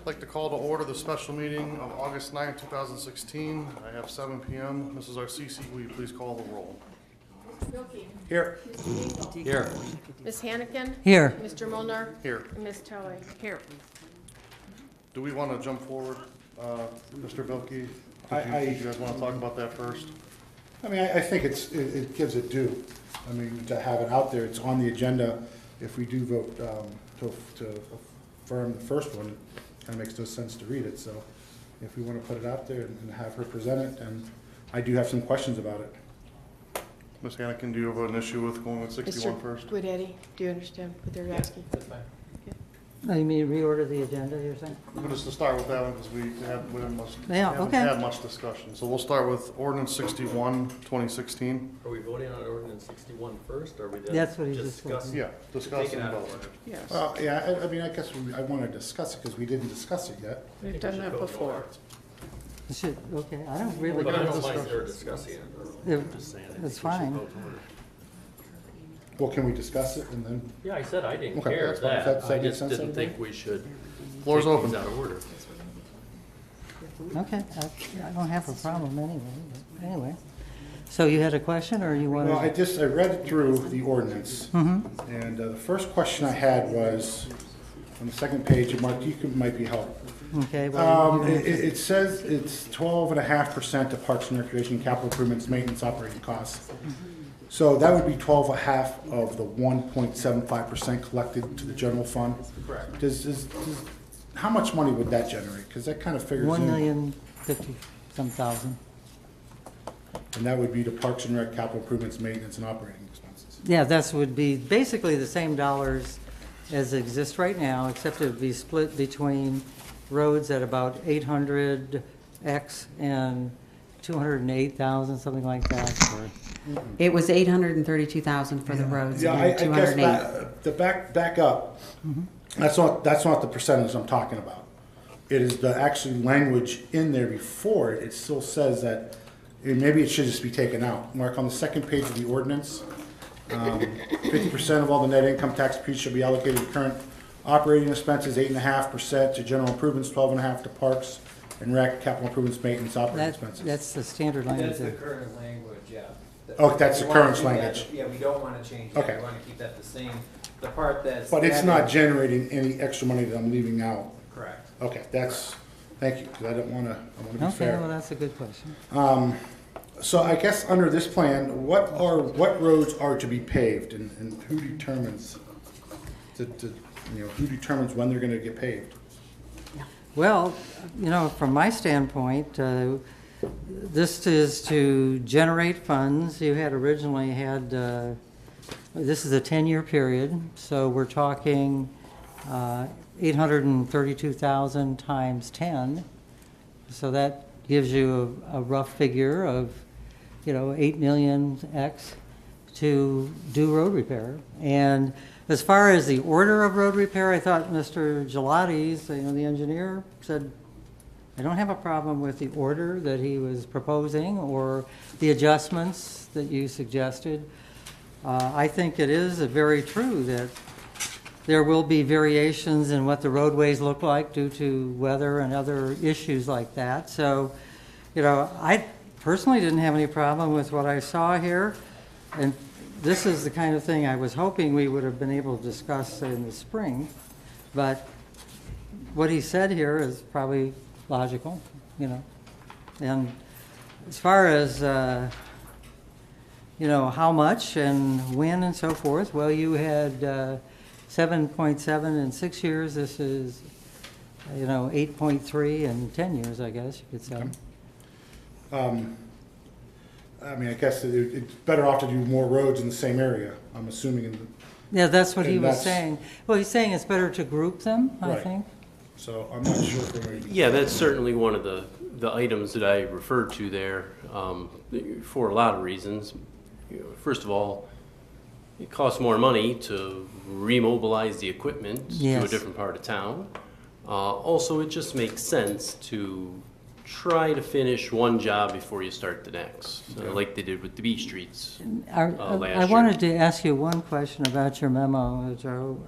I'd like to call to order the special meeting of August 9th, 2016. I have 7 p.m. Mrs. Arcisi, will you please call the roll? Wilkie. Here. Here. Ms. Hannikin. Here. Mr. Molnar. Here. And Ms. Tully. Here. Do we want to jump forward, Mr. Bilkey? Do you guys want to talk about that first? I mean, I think it gives it due. I mean, to have it out there, it's on the agenda. If we do vote to affirm the first one, it kind of makes no sense to read it. So if we want to put it out there and have her present it, and I do have some questions about it. Ms. Hannikin, do you have an issue with going with 61 first? Mr. Guidetti, do you understand what they're asking? That's fine. Oh, you mean reorder the agenda, you're saying? We'll just start with that one because we haven't okay. had much discussion. So we'll start with ordinance 61, 2016. Are we voting on ordinance 61 first, or are we That's what he's just discussing? Yeah, Take discussing it out of both. order. Yes. Well, yeah, I mean, I guess I want to discuss it because we didn't discuss it yet. We've done that before. Okay, I don't really. But I don't mind her discussing it. It's fine. Well, can we discuss it and then? Yeah, I said I didn't Okay, care that's fine. that. Does that I make just sense, didn't everybody? think we should Floor's take open. things out of order. Okay, I don't have a problem anyway, but anyway. So you had a question, or you wanted? Well, I read through the ordinance, and the first question I had was on the second page, and Mark, you might be helpful. Okay, well, It says it's 12.5% of Parks and Recreation capital improvements, maintenance, operating costs. So that would be 12.5 of the 1.75% collected to the general fund. Correct. How much money would that generate? Because that kind of figures in. 1,050,000 some. And that would be the Parks and Rec capital improvements, maintenance, and operating expenses. Yeah, that would be basically the same dollars as exist right now, except it would be split between roads at about 800X and 208,000, something like that. It was 832,000 for the roads Yeah, and I guess 208. back up. That's not the percentage I'm talking about. It is the actual language in there before it. It still says that maybe it should just be taken out. Mark, on the second page of the ordinance, 50% of all the net income tax piece shall be allocated to current operating expenses, 8.5% to general improvements, 12.5% to parks and rec, capital improvements, maintenance, operating expenses. That's the standard language That's the there. current language, yeah. Oh, that's We the wanna current keep that- language. Yeah, we don't want to change that. Okay. We want to keep that the same. The part that's. But it's added- not generating any extra money that I'm leaving out. Correct. Okay, thank you, because I want to be Okay, fair. well, that's a good question. So I guess under this plan, what roads are to be paved and who determines who determines when they're gonna get paved? Well, from my standpoint, this is to generate funds. You had originally had, this is a 10-year period, so we're talking 832,000 times 10. So that gives you a rough figure of, 8 million X to do road repair. And as far as the order of road repair, I thought Mr. Gelati's, the engineer, said, I don't have a problem with the order that he was proposing or the adjustments that you suggested. I think it is very true that there will be variations in what the roadways look like due to weather and other issues like that. So, I personally didn't have any problem with what I saw here. And this is the kind of thing I was hoping we would have been able to discuss in the spring. But what he said here is probably logical, And as far as, how much and when and so forth, well, you had 7.7 in 6 years. This is, 8.3 in 10 years, I guess you could say. I mean, I guess it's better off to do more roads in the same area, I'm assuming. Yeah, that's what he And was that's- saying. Well, he's saying it's better to group them, I Right. think. So I'm not sure if we're. Yeah, that's certainly one of the items that I referred to there for a lot of reasons. First of all, it costs more money to remobilize the equipment to a Yes. different part of town. Also, it just makes sense to try to finish one job before you start the next, like they did with the B streets last I year. wanted to ask you one question about your memo, Joe.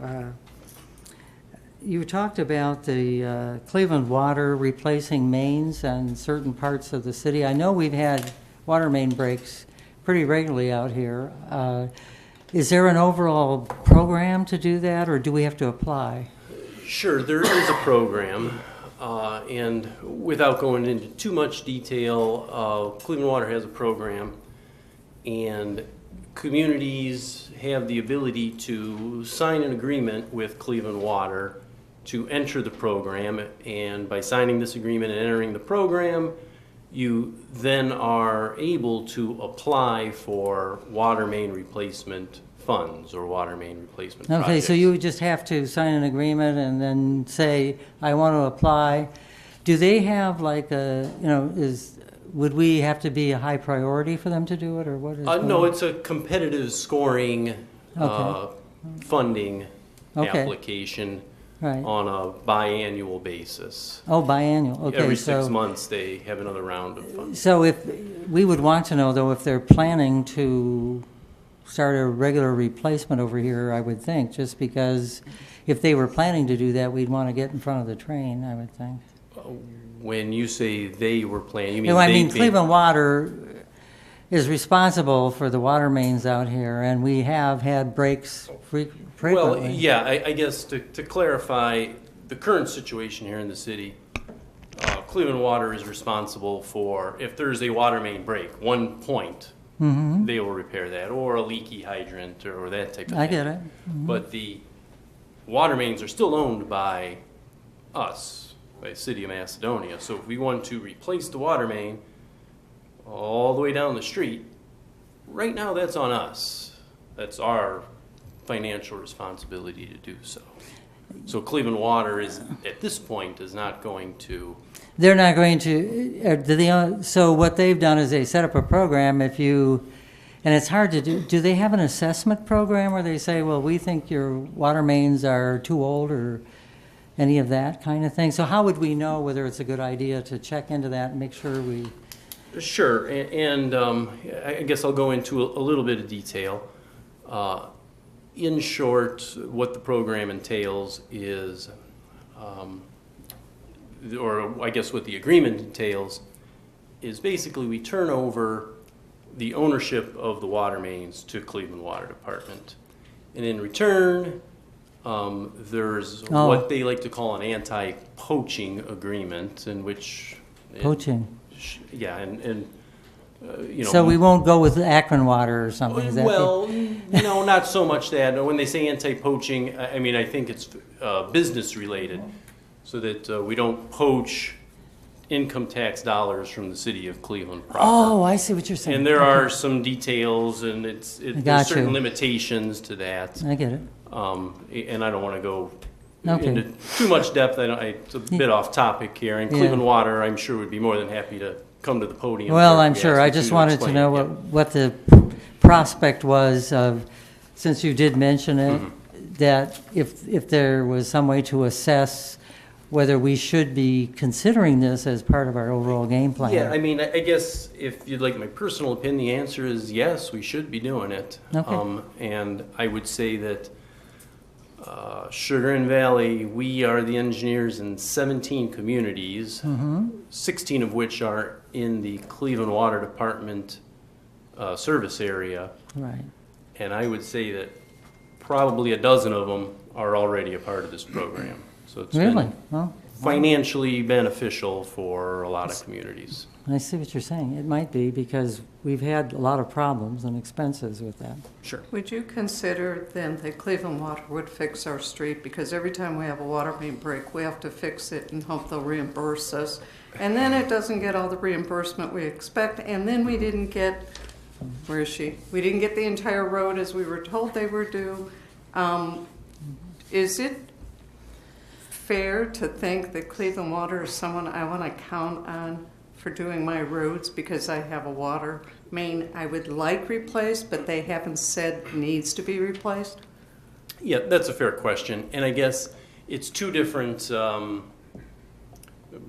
you talked about the Cleveland Water replacing mains on certain parts of the city. I know we've had water main breaks pretty regularly out here. Is there an overall program to do that, or do we have to apply? Sure, there is a program, and without going into too much detail, Cleveland Water has a program, and communities have the ability to sign an agreement with Cleveland Water to enter the program, and by signing this agreement and entering the program, you then are able to apply for water main replacement funds or water main replacement projects. Okay, so you would just have to sign an agreement and then say, I want to apply. Do they have like a, would we have to be a high priority for them to do it, or what is? No, it's a competitive scoring Okay. funding Okay. application Right. on a biannual basis. Oh, biannual, okay. Every so, 6 months, they have another round of funding. So if, we would want to know, though, if they're planning to start a regular replacement over here, I would think, just because if they were planning to do that, we'd want to get in front of the train, I would think. When you say they were planning, you mean No, I they mean, being- Cleveland Water is responsible for the water mains out here, and we have had breaks frequently. Well, yeah, I guess to clarify the current situation here in the city, Cleveland Water is responsible for, if there's a water main break, one point, they will repair that, or a leaky hydrant, or that type of thing. I get it. But the water mains are still owned by us, by the city of Macedonia. So if we want to replace the water main all the way down the street, right now that's on us. That's our financial responsibility to do so. So Cleveland Water is, at this point, is not going to. They're not going to, so what they've done is they set up a program and it's hard to do they have an assessment program where they say, well, we think your water mains are too old or any of that kind of thing? So how would we know whether it's a good idea to check into that and make sure we... Sure, and I guess I'll go into a little bit of detail. In short, what the program entails is, or I guess what the agreement entails, is basically we turn over the ownership of the water mains to Cleveland Water Department. And in return, there's what they like to call an anti-poaching agreement, in which... Poaching. Yeah, and So we won't go with Akron Water or something, is that? Well, no, not so much that. No, when they say anti-poaching, I mean, I think it's business related, so that we don't poach income tax dollars from the city of Cleveland proper. Oh, I see what you're saying. And there Okay. are some details, and there's certain limitations to that. I get it. And I don't want to go Okay. into too much depth. It's a bit off topic here. And Yeah. Cleveland Water, I'm sure, would be more than happy to come to the podium. Well, if I'm we sure. asked I them just to wanted to explain know it. what the prospect was of, since you did mention it, that if there was some way to assess whether we should be considering this as part of our overall game plan. Yeah, I mean, I guess if you'd like my personal opinion, the answer is yes, we should be doing it. Okay. And I would say that Sugar and Valley, we are the engineers in 17 communities, 16 of which are in the Cleveland Water Department service area. Right. And I would say that probably a dozen of them are already a part of this program. So it's Really? been Well, financially beneficial for a lot of communities. I see what you're saying. It might be because we've had a lot of problems and expenses with that. Sure. Would you consider then that Cleveland Water would fix our street? Because every time we have a water main break, we have to fix it and hope they'll reimburse us. And then it doesn't get all the reimbursement we expect, and then we didn't get, where is she? We didn't get the entire road as we were told they were due. Is it fair to think that Cleveland Water is someone I want to count on for doing my roads because I have a water main I would like replaced, but they haven't said needs to be replaced? Yeah, that's a fair question. And I guess it's two different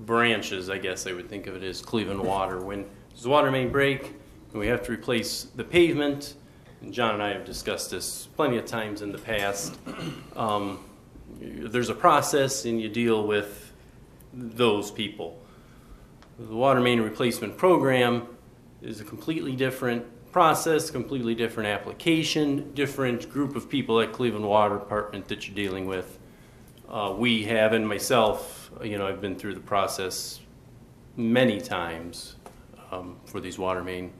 branches, I guess I would think of it as Cleveland Water. When there's a water main break and we have to replace the pavement, and John and I have discussed this plenty of times in the past, there's a process and you deal with those people. The water main replacement program is a completely different process, completely different application, different group of people at Cleveland Water Department that you're dealing with. We have, and myself, I've been through the process many times for these water main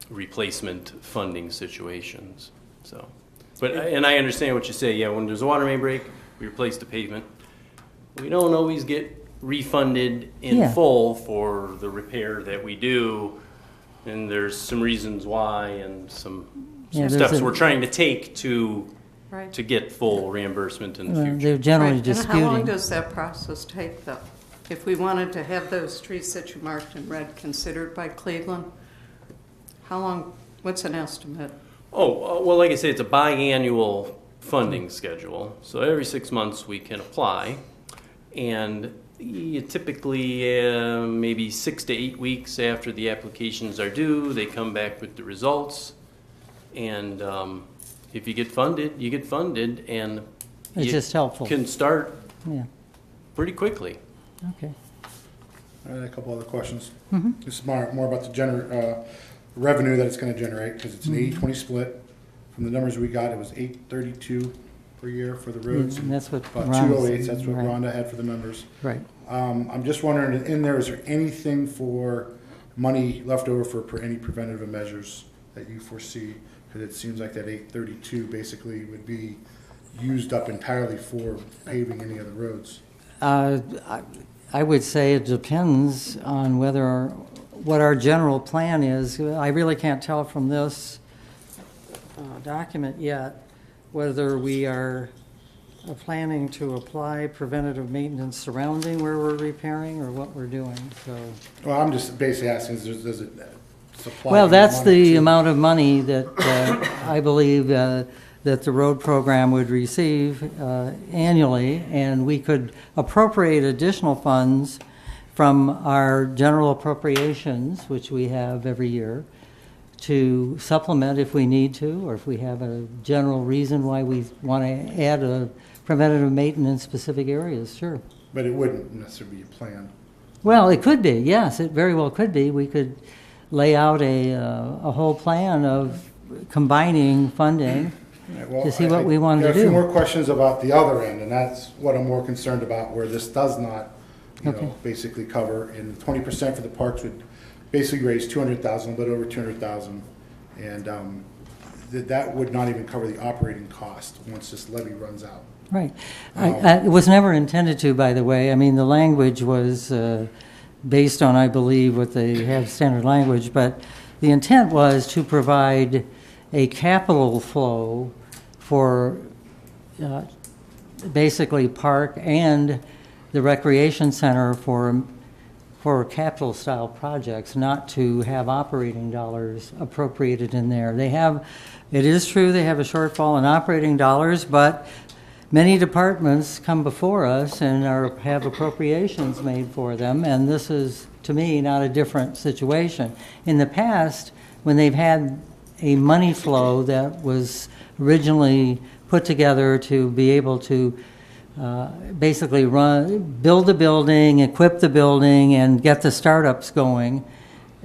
replacement funding situations. So, and I understand what you say. Yeah, when there's a water main break, we replace the pavement. We don't always get refunded in Yeah. full for the repair that we do, and there's some reasons why and some Yeah, there's steps a- we're trying to take to Right. get full reimbursement in the future. They're generally Right, and how long disputing. does that process take, though? If we wanted to have those streets that you marked in red considered by Cleveland, how long, what's an estimate? Well, like I say, it's a biannual funding schedule. So every 6 months we can apply. And you typically, maybe 6 to 8 weeks after the applications are due, they come back with the results. And if you get funded, you get funded, and It's you just helpful. can start Yeah, pretty quickly. okay. I had a couple other questions. Mhm. This is more about the revenue that it's gonna generate, because it's an 80-20 split. From the numbers we got, it was 832 per year for the roads. And that's what About Ron's- 208, that's what right. Rhonda had for the numbers. Right. I'm just wondering, in there, is there anything for money left over for any preventative measures that you foresee? Because it seems like that 832 basically would be used up entirely for paving any of the roads. I would say it depends on what our general plan is. I really can't tell from this document yet whether we are planning to apply preventative maintenance surrounding where we're repairing or what we're doing, so. Well, I'm just basically asking, does it supply? Well, any that's money the to- amount of money that I believe that the road program would receive annually, and we could appropriate additional funds from our general appropriations, which we have every year, to supplement if we need to, or if we have a general reason why we want to add a preventative maintenance specific areas, sure. But it wouldn't necessarily be a plan. Well, it could be, yes, it very well could be. We could lay out a whole plan of combining funding Right, well, to see what we want There to are a few do. more questions about the other end, and that's what I'm more concerned about, where this does not, Okay. basically cover. And 20% for the parks would basically raise 200,000, a little over 200,000. And that would not even cover the operating cost once this levy runs out. Right. It was never intended to, by the way. I mean, the language was based on, I believe, what they have standard language, but the intent was to provide a capital flow for basically park and the recreation center for capital style projects, not to have operating dollars appropriated in there. It is true they have a shortfall in operating dollars, but many departments come before us and have appropriations made for them, and this is, to me, not a different situation. In the past, when they've had a money flow that was originally put together to be able to basically build the building, equip the building, and get the startups going,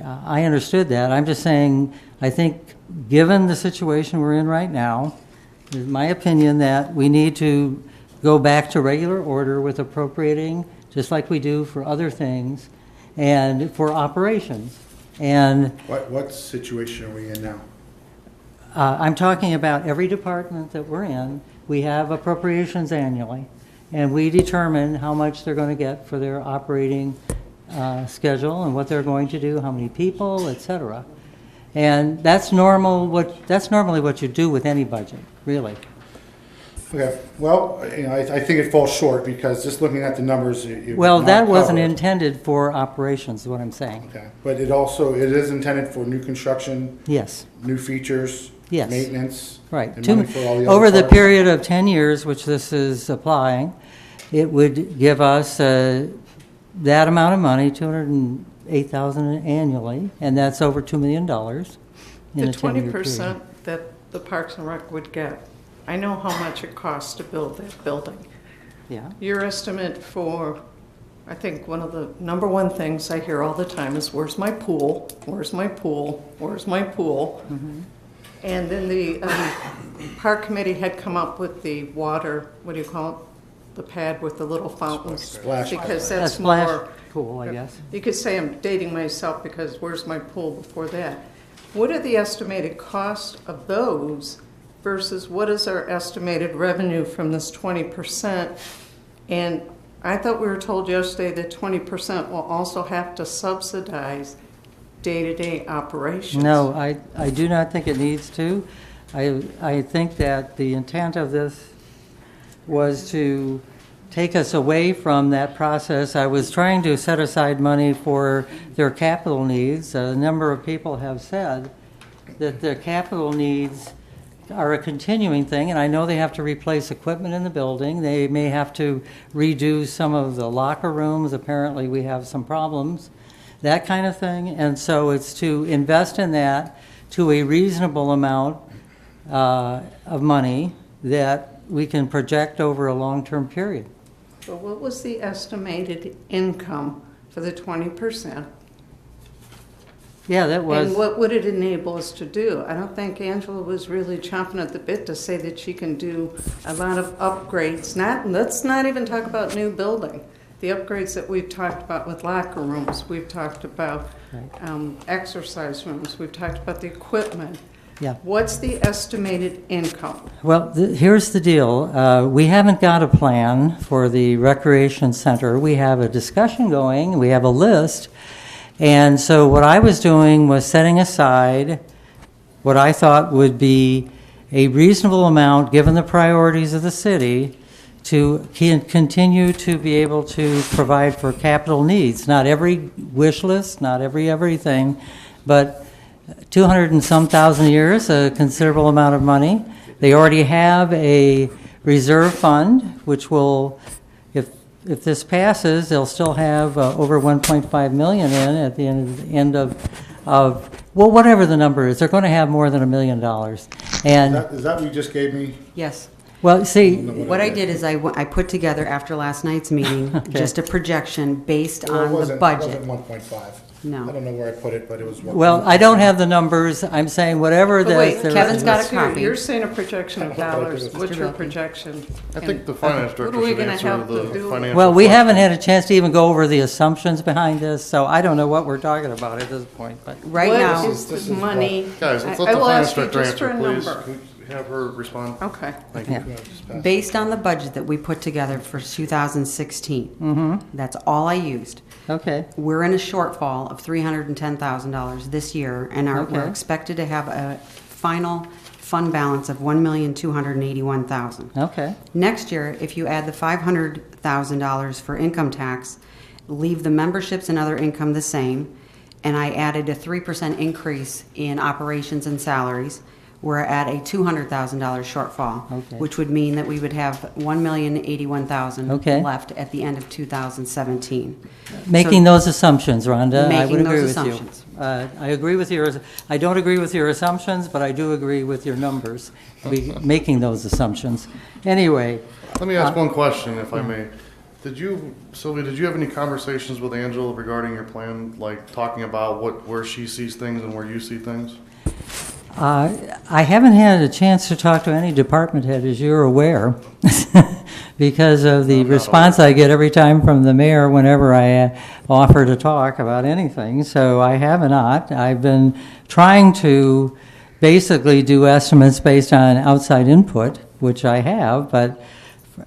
I understood that. I'm just saying, I think, given the situation we're in right now, it's my opinion that we need to go back to regular order with appropriating, just like we do for other things, and for operations. And What situation are we in now? I'm talking about every department that we're in. We have appropriations annually, and we determine how much they're going to get for their operating schedule and what they're going to do, how many people, et cetera. And that's normally what you do with any budget, really. Okay, well, I think it falls short, because just looking at the numbers, it would Well, not that wasn't cover it. intended for operations, is what I'm saying. Okay, but it is intended for new construction, Yes, new features, Yes. maintenance, right. and money for all the other Over the parts. period of 10 years, which this is applying, it would give us that amount of money, $208,000 annually, and that's over $2 million in The a 10-year period. 20% that the Parks and Rec would get, I know how much it costs to build that building. Yeah. Your estimate for, I think one of the number one things I hear all the time is, where's my pool? Where's my pool? Where's my pool? And then the park committee had come up with the water, what do you call it? The pad with the little fountains. Splash pad. Because A that's splash more, pool, I guess. you could say I'm dating myself because where's my pool before that? What are the estimated costs of those versus what is our estimated revenue from this 20%? And I thought we were told yesterday that 20% will also have to subsidize day-to-day operations. No, I do not think it needs to. I think that the intent of this was to take us away from that process. I was trying to set aside money for their capital needs. A number of people have said that their capital needs are a continuing thing, and I know they have to replace equipment in the building. They may have to redo some of the locker rooms. Apparently, we have some problems, that kind of thing. And so it's to invest in that to a reasonable amount of money that we can project over a long-term period. So what was the estimated income for the 20%? Yeah, that was. And what would it enable us to do? I don't think Angela was really chomping at the bit to say that she can do a lot of upgrades. Let's not even talk about new building. The upgrades that we've talked about with locker rooms, we've talked about exercise rooms, we've talked about the equipment. Yeah. What's the estimated income? Well, here's the deal. We haven't got a plan for the recreation center. We have a discussion going. We have a list. And so what I was doing was setting aside what I thought would be a reasonable amount, given the priorities of the city, to continue to be able to provide for capital needs. Not every wish list, not everything, but 200 and some thousand a year is a considerable amount of money. They already have a reserve fund, which will, if this passes, they'll still have over 1.5 million in at the end of well, whatever the number is. They're going to have more than $1 million. And Is that what you just gave me? Yes. well, see, What I did is I put together after last night's meeting, just a projection based Well, on the It budget. wasn't 1.5. No. I don't know where I put it, but it was. well, I don't have the numbers. I'm saying whatever But that wait, there Kevin's is. got a let's hear it. copy. You're saying a projection of dollars. What's your Wilkie. projection? I think the finance What are director we should gonna answer have to the do? financial Well, we haven't question. had a chance to even go over the assumptions behind this, so I don't know what we're talking about at this point. But Right now, What is the money? Guys, let's I let the will finance ask you director just for answer, a please. number. Can we have her respond? Okay. Thank you. Yeah. based on the budget that we put together for 2016, that's all I used. okay, We're in a shortfall of $310,000 this year, and we're Okay. expected to have a final fund balance of $1,281,000. okay, Next year, if you add the $500,000 for income tax, leave the memberships and other income the same, and I added a 3% increase in operations and salaries, we're at a $200,000 shortfall, Okay. which would mean that we would have $1,081,000 Okay. left at the end of 2017. making those assumptions, Rhonda, I would Making agree those with you. assumptions. I agree with I don't agree with your assumptions, but I do agree with your numbers, making those assumptions. Anyway, Let me ask one question, if I may. Sylvia, did you have any conversations with Angela regarding your plan, like talking about where she sees things and where you see things? I haven't had a chance to talk to any department head, as you're aware, because of the I'm not response I get every time from the mayor whenever I offer to talk about anything. So I have not. I've been trying to basically do estimates based on outside input, which I have, but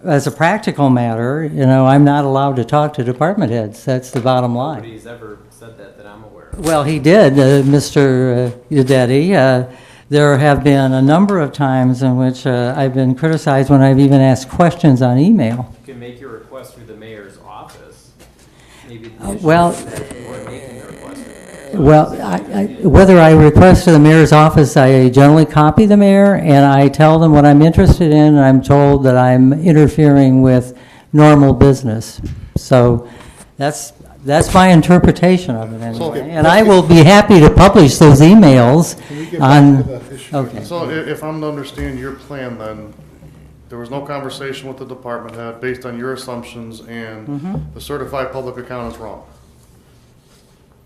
as a practical matter, I'm not allowed to talk to department heads. That's the bottom line. Nobody's ever said that I'm aware of. Well, he did, Mr. Udetti. There have been a number of times in which I've been criticized when I've even asked questions on email. You can make your request through the mayor's office. Maybe the issue well- is that you weren't making the request. Well, whether I request to the mayor's office, I generally copy the mayor, and I tell them what I'm interested in, and I'm told that I'm interfering with normal business. So that's my interpretation of it So- anyway. And I will be happy to publish those emails Can we get on... back to the issue? Okay. So if I'm to understand your plan, then there was no conversation with the department head based on your assumptions, and the certified public accountant is wrong.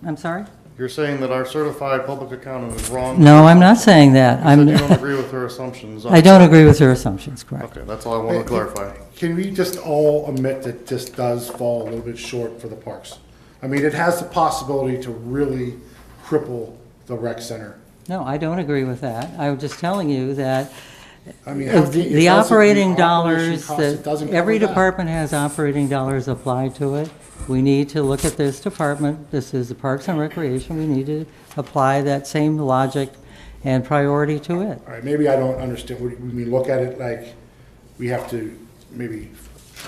I'm sorry? You're saying that our certified public accountant is wrong? No, I'm not saying that. You said you don't agree with her assumptions. I don't agree with her assumptions, correct. Okay, that's all I want to clarify. Can we just all admit that this does fall a little bit short for the parks? I mean, it has the possibility to really cripple the rec center. No, I don't agree with that. I was just telling you that I mean, how can- it the doesn't- operating operation dollars, cost, it that doesn't every cover that. department has operating dollars applied to it. We need to look at this department, this is the Parks and Recreation, we need to apply that same logic and priority to it. All right, maybe I don't understand, we look at it like we have to maybe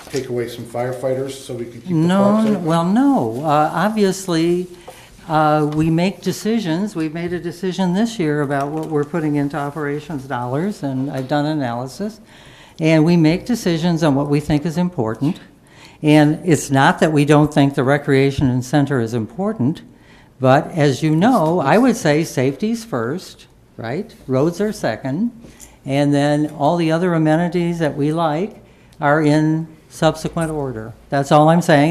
take away some firefighters so we can keep the parks No, open? well, no, obviously, we make decisions, we made a decision this year about what we're putting into operations dollars, and I've done analysis, and we make decisions on what we think is important. And it's not that we don't think the recreation and center is important, but as you know, I would say safety's first, right? Roads are second, and then all the other amenities that we like are in subsequent order. That's all I'm saying.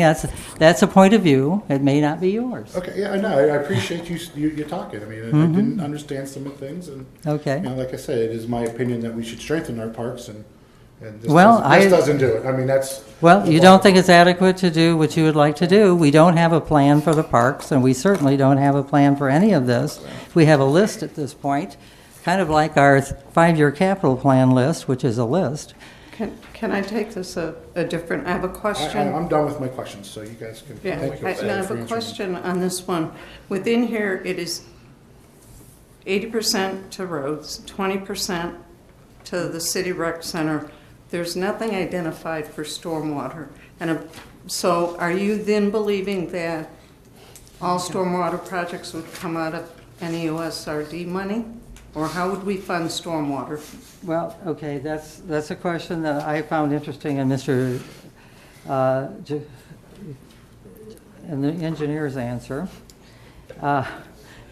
That's a point of view. It may not be yours. Okay, yeah, I know, I appreciate you talking, I mean, I didn't understand some of the things, and, Okay. you know, like I said, it is my opinion that we should strengthen our parks, and this Well, doesn't do it, I mean, that's. Well, you don't think it's adequate to do what you would like to do. We don't have a plan for the parks, and we certainly don't have a plan for any of this. We have a list at this point, kind of like our five-year capital plan list, which is a list. Can I take this a different, I have a question. I'm done with my questions, so you guys can. Yeah, thank you I for have a answering them. question on this one. Within here, it is 80% to roads, 20% to the city rec center. There's nothing identified for stormwater. And so are you then believing that all stormwater projects would come out of NEOSRD money? Or how would we fund stormwater? Well, okay, that's a question that I found interesting in Mr. And the engineer's answer. Now,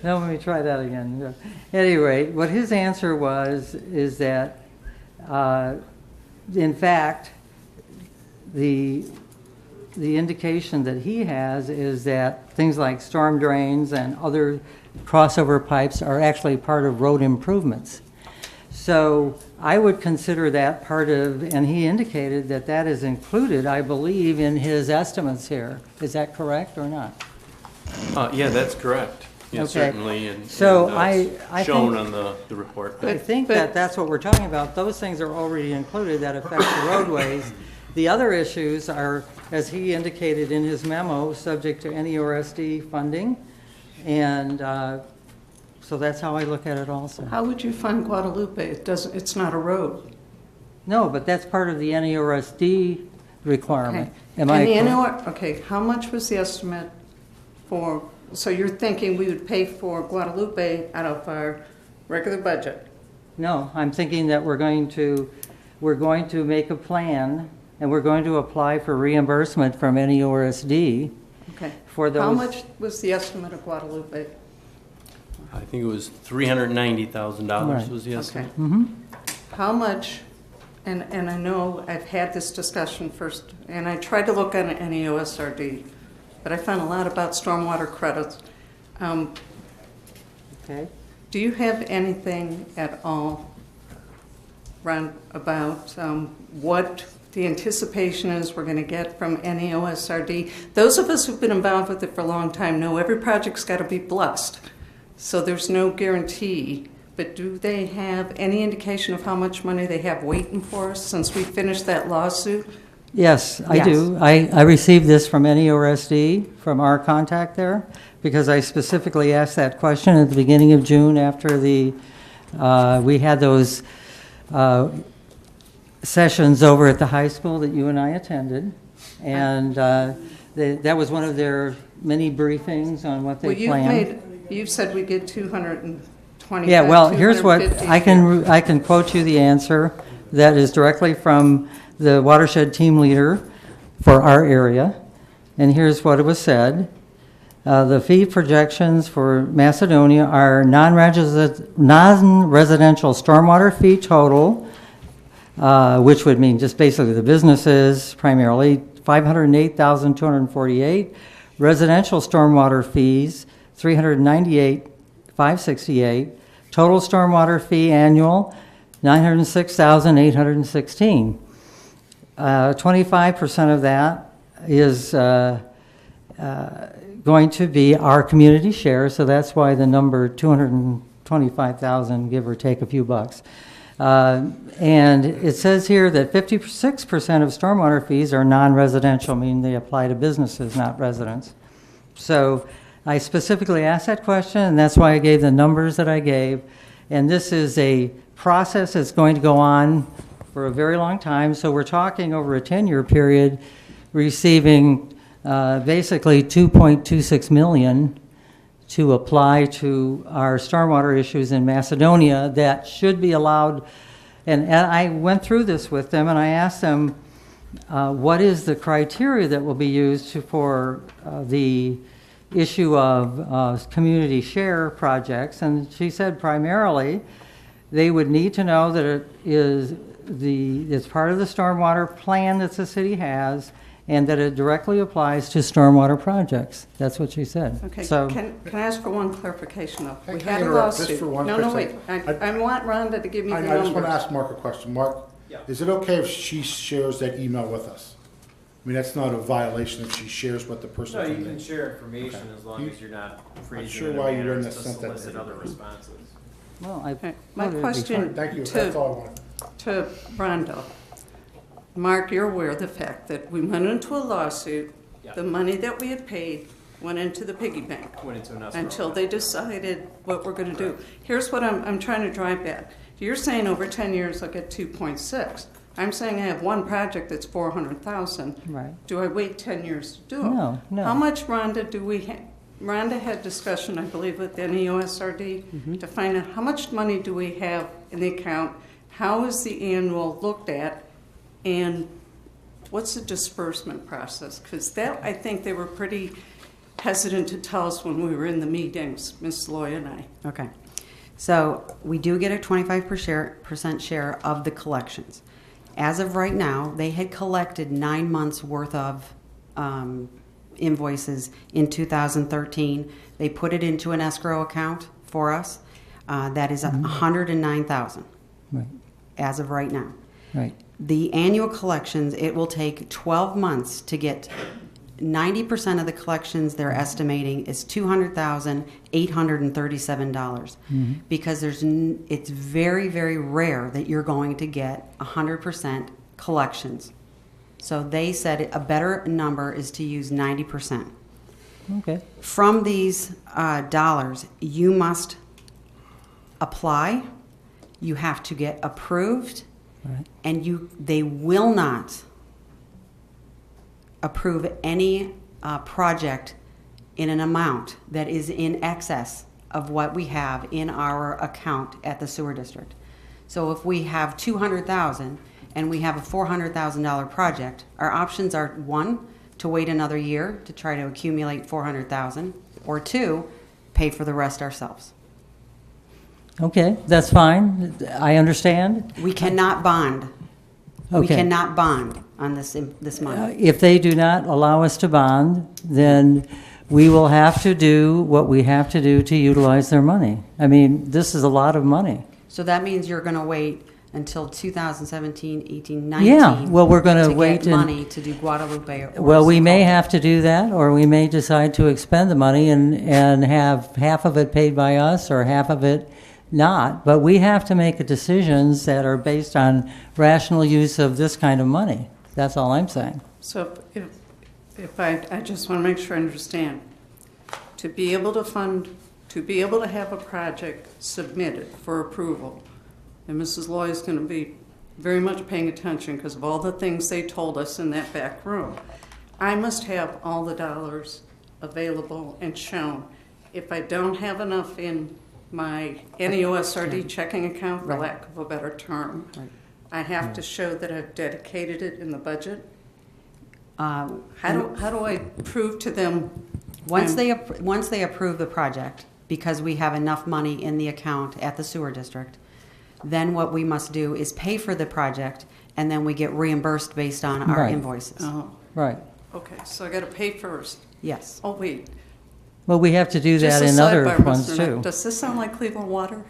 let me try that again. Anyway, what his answer was is that, in fact, the indication that he has is that things like storm drains and other crossover pipes are actually part of road improvements. So I would consider that part of, and he indicated that that is included, I believe, in his estimates here. Is that correct or not? Yeah, that's correct. Yeah, Okay. certainly, and So and, I shown think- on the report. I think that that's what we're talking about. Those things are already included that affect the roadways. The other issues are, as he indicated in his memo, subject to NEOSD funding. And so that's how I look at it also. How would you fund Guadalupe? It's not a road. No, but that's part of the NEOSD requirement. Okay. Am I And the correct? okay, how much was the estimate for, so you're thinking we would pay for Guadalupe out of our regular budget? No, I'm thinking that we're going to make a plan and we're going to apply for reimbursement from NEOSD Okay. for those. How much was the estimate of Guadalupe? I think it was $390,000 Right. was the Okay. estimate. How much, and I know I've had this discussion first, and I tried to look at an NEOSRD, but I found a lot about stormwater credits. Okay. Do you have anything at all, Ron, about what the anticipation is we're going to get from NEOSRD? Those of us who've been involved with it for a long time know every project's got to be blessed, so there's no guarantee. But do they have any indication of how much money they have waiting for us since we finished that lawsuit? Yes, I Yes. do. I received this from NEOSD, from our contact there, because I specifically asked that question at the beginning of June after we had those sessions over at the high school that you and I attended. And that was one of their many briefings on what they planned. You've said we get 220. Yeah, well, here's what, 250 I can quote you the answer that is directly from the watershed team leader for our area. And here's what it was said. The fee projections for Macedonia are non-residential stormwater fee total which would mean just basically the businesses primarily, 508,248. Residential stormwater fees, 398,568. Total stormwater fee annual, 906,816. 25% of that is going to be our community share, so that's why the number 225,000, give or take a few bucks. And it says here that 56% of stormwater fees are non-residential, meaning they apply to businesses, not residents. So I specifically asked that question, and that's why I gave the numbers that I gave. And this is a process that's going to go on for a very long time. So we're talking over a 10-year period, receiving basically $2.26 million to apply to our stormwater issues in Macedonia that should be allowed. And I went through this with them, and I asked them, what is the criteria that will be used for the issue of community share projects? And she said primarily they would need to know that it's part of the stormwater plan that the city has, and that it directly applies to stormwater projects. That's what she said. Okay, So, can I ask for one clarification though? We Can I had a interrupt just lawsuit. for one No, quick wait, second? I want Rhonda to give me the I numbers. just want to ask Mark a question. Mark, Yeah. is it okay if she shares that email with us? I mean, that's not a violation if she shares what the person. No, you from can the- share information Okay. as long as you're not freezing sure it in why a you manner wouldn't to have sent that to solicit other everybody. responses. well, I Okay, my thought it'd be question Thank you, that's all I wanted. to Rhonda. Mark, you're aware of the fact that we went into a lawsuit. Yeah. The money that we had paid went into the piggy bank Went into an escrow. until they decided what we're going to do. Here's what I'm trying to drive at. You're saying over 10 years I'll get 2.6. I'm saying I have one project that's 400,000. Right. Do I wait 10 years to do it? No, no. How much, Rhonda, do we have? Rhonda had discussion, I believe, with NEOSRD to find out how much money do we have in the account, how is the annual looked at, and what's the disbursement process? Because that, I think they were pretty hesitant to tell us when we were in the meetings, Ms. Loy and I. Okay. So we do get a 25% share of the collections. As of right now, they had collected 9 months worth of invoices in 2013. They put it into an escrow account for us. That is $109,000 right, as of right now. right. The annual collections, it will take 12 months to get 90% of the collections they're estimating is $200,837 because it's very, very rare that you're going to get 100% collections. So they said a better number is to use 90%. Okay. From these dollars, you must apply, you have to get approved, Right. and they will not approve any project in an amount that is in excess of what we have in our account at the sewer district. So if we have $200,000 and we have a $400,000 project, our options are 1, to wait another year to try to accumulate $400,000, or 2, pay for the rest ourselves. Okay, that's fine. I understand. We cannot bond. We Okay. cannot bond on this money. If they do not allow us to bond, then we will have to do what we have to do to utilize their money. I mean, this is a lot of money. So that means you're going to wait until 2017, 18, 19. Yeah, well, we're gonna wait to get and- money to do Guadalupe. Or Well, we may Socorro. have to do that, or we may decide to expend the money and have half of it paid by us or half of it not. But we have to make decisions that are based on rational use of this kind of money. That's all I'm saying. So if I just want to make sure I understand, to be able to have a project submitted for approval, and Mrs. Loy is going to be very much paying attention because of all the things they told us in that back room, I must have all the dollars available and shown. If I don't have enough in my NEOSRD checking account, for Right. lack of a better term, Right. I have to show that I've dedicated it in the budget. Uh, How do I prove to them? Once I'm- they approve the project, because we have enough money in the account at the sewer district, then what we must do is pay for the project, and then we get reimbursed based on our Right. invoices. Oh, Right. okay, so I gotta pay first. Yes. Oh, wait. Well, we have to do Just that a in other sidebar, ones Mr. too. Does this sound like Cleveland Water?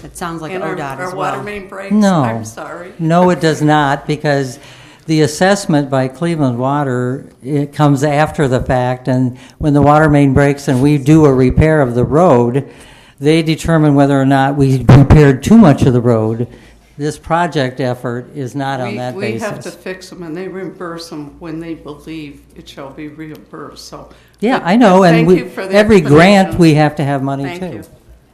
It sounds like And ODOT as our water well. main breaks? No. I'm sorry. No, it does not, because the assessment by Cleveland Water, it comes after the fact, and when the water main breaks and we do a repair of the road, they determine whether or not we repaired too much of the road. This project effort is not on that We have to basis. fix them, and they reimburse them when they believe it shall be reimbursed, so. Yeah, but- I know, but and thank you for the every grant, explanation. we have to have money Thank too. you.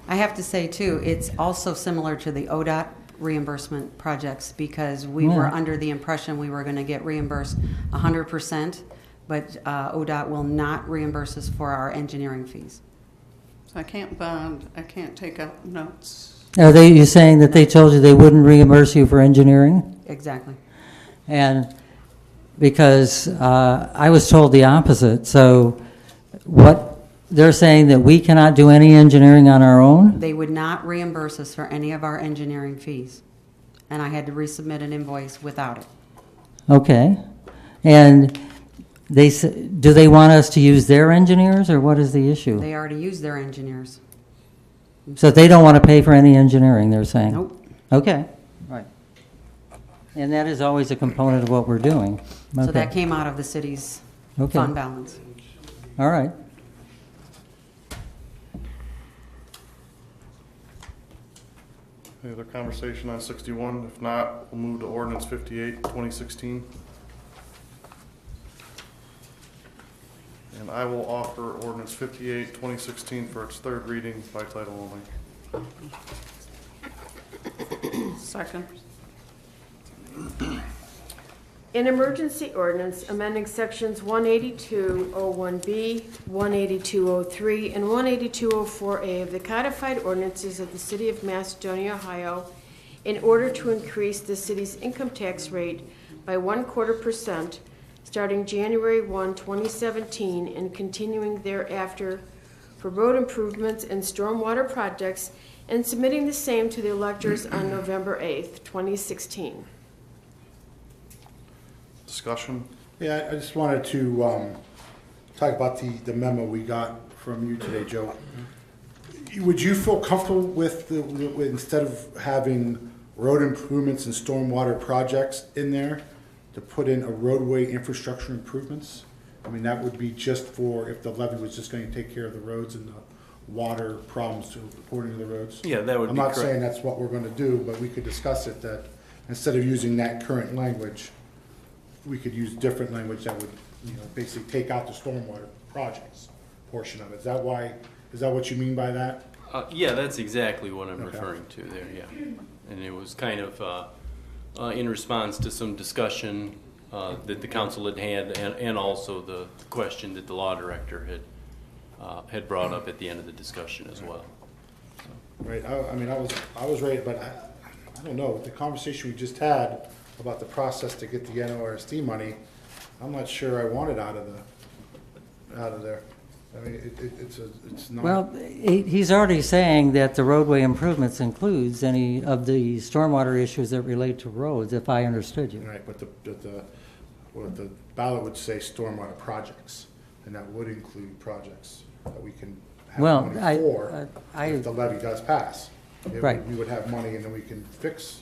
I have to say too, it's also similar to the ODOT reimbursement projects because we were Yeah. under the impression we were going to get reimbursed 100%, but ODOT will not reimburse us for our engineering fees. So I can't bond, I can't take out notes. Are you saying that they told you they wouldn't reimburse you for engineering? Exactly. And because I was told the opposite, so what, they're saying that we cannot do any engineering on our own? They would not reimburse us for any of our engineering fees. And I had to resubmit an invoice without it. Okay. And do they want us to use their engineers, or what is the issue? They already use their engineers. So they don't want to pay for any engineering, they're saying? Nope. Okay, right. And that is always a component of what we're doing. So Okay. that came out of the city's Okay. fund balance. All right. Any other conversation on 61? If not, we'll move to ordinance 58, 2016. And I will offer ordinance 58, 2016 for its third reading by title only. Second. An emergency ordinance amending sections 18201B, 18203, and 18204A of the codified ordinances of the City of Macedonia, Ohio, in order to increase the city's income tax rate by 1/4% starting January 1, 2017, and continuing thereafter for road improvements and stormwater projects, and submitting the same to the electors on November 8th, 2016. Discussion? Yeah, I just wanted to talk about the memo we got from you today, Joe. Would you feel comfortable with instead of having road improvements and stormwater projects in there, to put in a roadway infrastructure improvements? I mean, that would be just for if the levy was just going to take care of the roads and the water problems according to the roads. Yeah, that would I'm be not correct. saying that's what we're going to do, but we could discuss it, that instead of using that current language, we could use different language that would, basically take out the stormwater projects portion of it. Is that what you mean by that? Yeah, that's exactly what I'm Okay. referring to there, yeah. And it was kind of in response to some discussion that the council had had, and also the question that the law director had brought up at the end of the discussion as well. Right, I mean, I was ready, but I don't know, with the conversation we just had about the process to get the NORSD money, I'm not sure I want it out of there. I mean, it's not. Well, he's already saying that the roadway improvements includes any of the stormwater issues that relate to roads, if I understood you. Right, but the ballot would say stormwater projects, and that would include projects that we can have Well, money for if the I, levy does pass. Right. We would have money, and then we can fix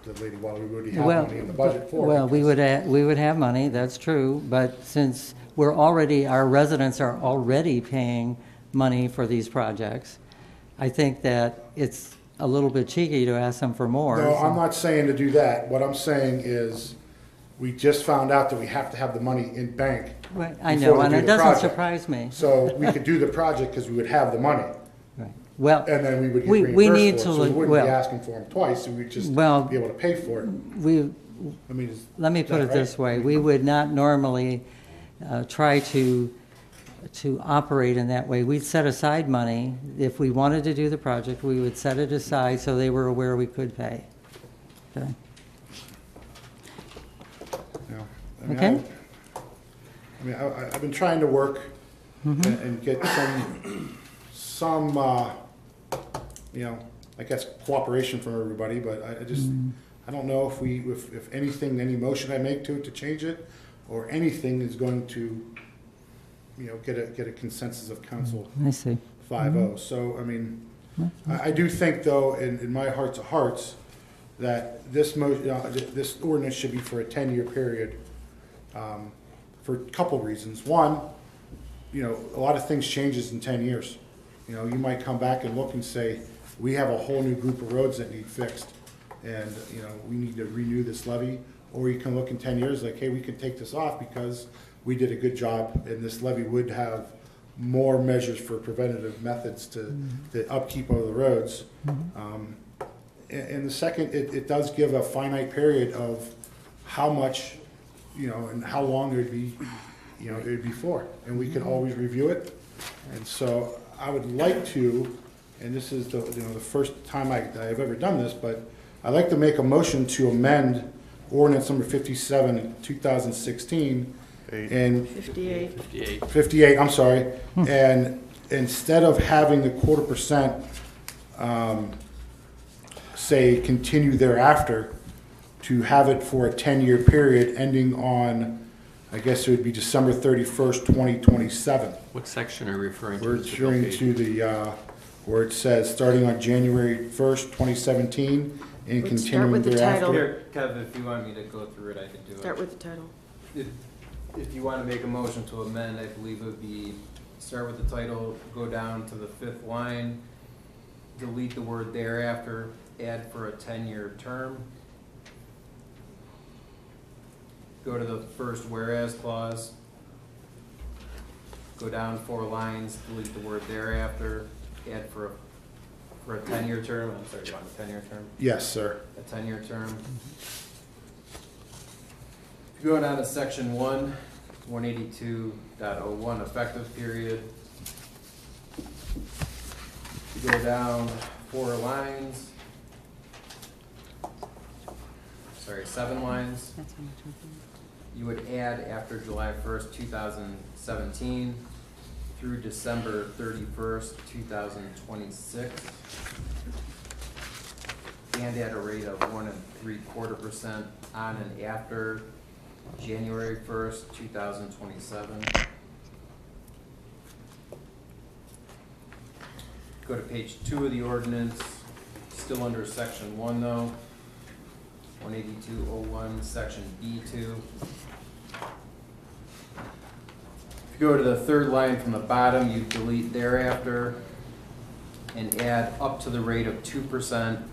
the lady, well, we already have well, money in the budget for it. well, we because- would have money, that's true, but since our residents are already paying money for these projects, I think that it's a little bit cheeky to ask them for more. No, so- I'm not saying to do that. What I'm saying is, we just found out that we have to have the money in bank. Right, I before know, we and do it the doesn't project. surprise me. So we could do the project because we would have the money, Right. Well, and then we would get we need reimbursed to for it. So we look- wouldn't well- be asking for them twice, and we'd just Well- be able to pay for it. I mean, let me is put that it this way, we would not normally try to operate in that way. We'd set aside money. If we wanted to do the project, we would set it aside so they were aware we could pay. Okay? You know, I mean, Okay. I've been trying to work and get some like that's cooperation from everybody, but I just, I don't know if anything, any motion I make to change it, or anything is going to, get a consensus of council I see. 5-0. So, I mean, I do think though, in my hearts of hearts, that this this ordinance should be for a 10-year period, for a couple reasons. One, a lot of things changes in 10 years. You might come back and look and say, we have a whole new group of roads that need fixed, and, we need to renew this levy. Or you can look in 10 years like, hey, we could take this off because we did a good job, and this levy would have more measures for preventative methods to the upkeep of the roads. And the second, it does give a finite period of how much, and how long it would be, it would be for. And we can always review it. And so I would like to, and this is the first time I've ever done this, but I'd like to make a motion to amend ordinance number 57, 2016, and 58. 58, I'm sorry, and instead of having the 0.25%, say, continue thereafter, to have it for a 10-year period ending on, I guess it would be December 31st, 2027. What section are you referring to? We're Mr. referring Gilkey? to the, where it says, starting on January 1st, 2017, and Let's start continuing with the thereafter. title. Here, Kev, if you want me to go through it, I can do it. Start with the title. If you want to make a motion to amend, I believe it would be, start with the title, go down to the 5th line, delete the word thereafter, add for a 10-year term. Go to the first whereas clause, go down 4 lines, delete the word thereafter, add for a 10-year term. I'm sorry, you want a 10-year term? Yes, sir. A 10-year term. If you go down to section 1, 182.01, effective period. You go down 4 lines. Sorry, 7 lines. That's how much I'm paying. You would add after July 1st, 2017 through December 31st, 2026. And at a rate of 1 3/4% on and after January 1st, 2027. Go to page 2 of the ordinance, still under section 1 though. 182.01, section B2. If you go to the 3rd line from the bottom, you delete thereafter and add up to the rate of 2%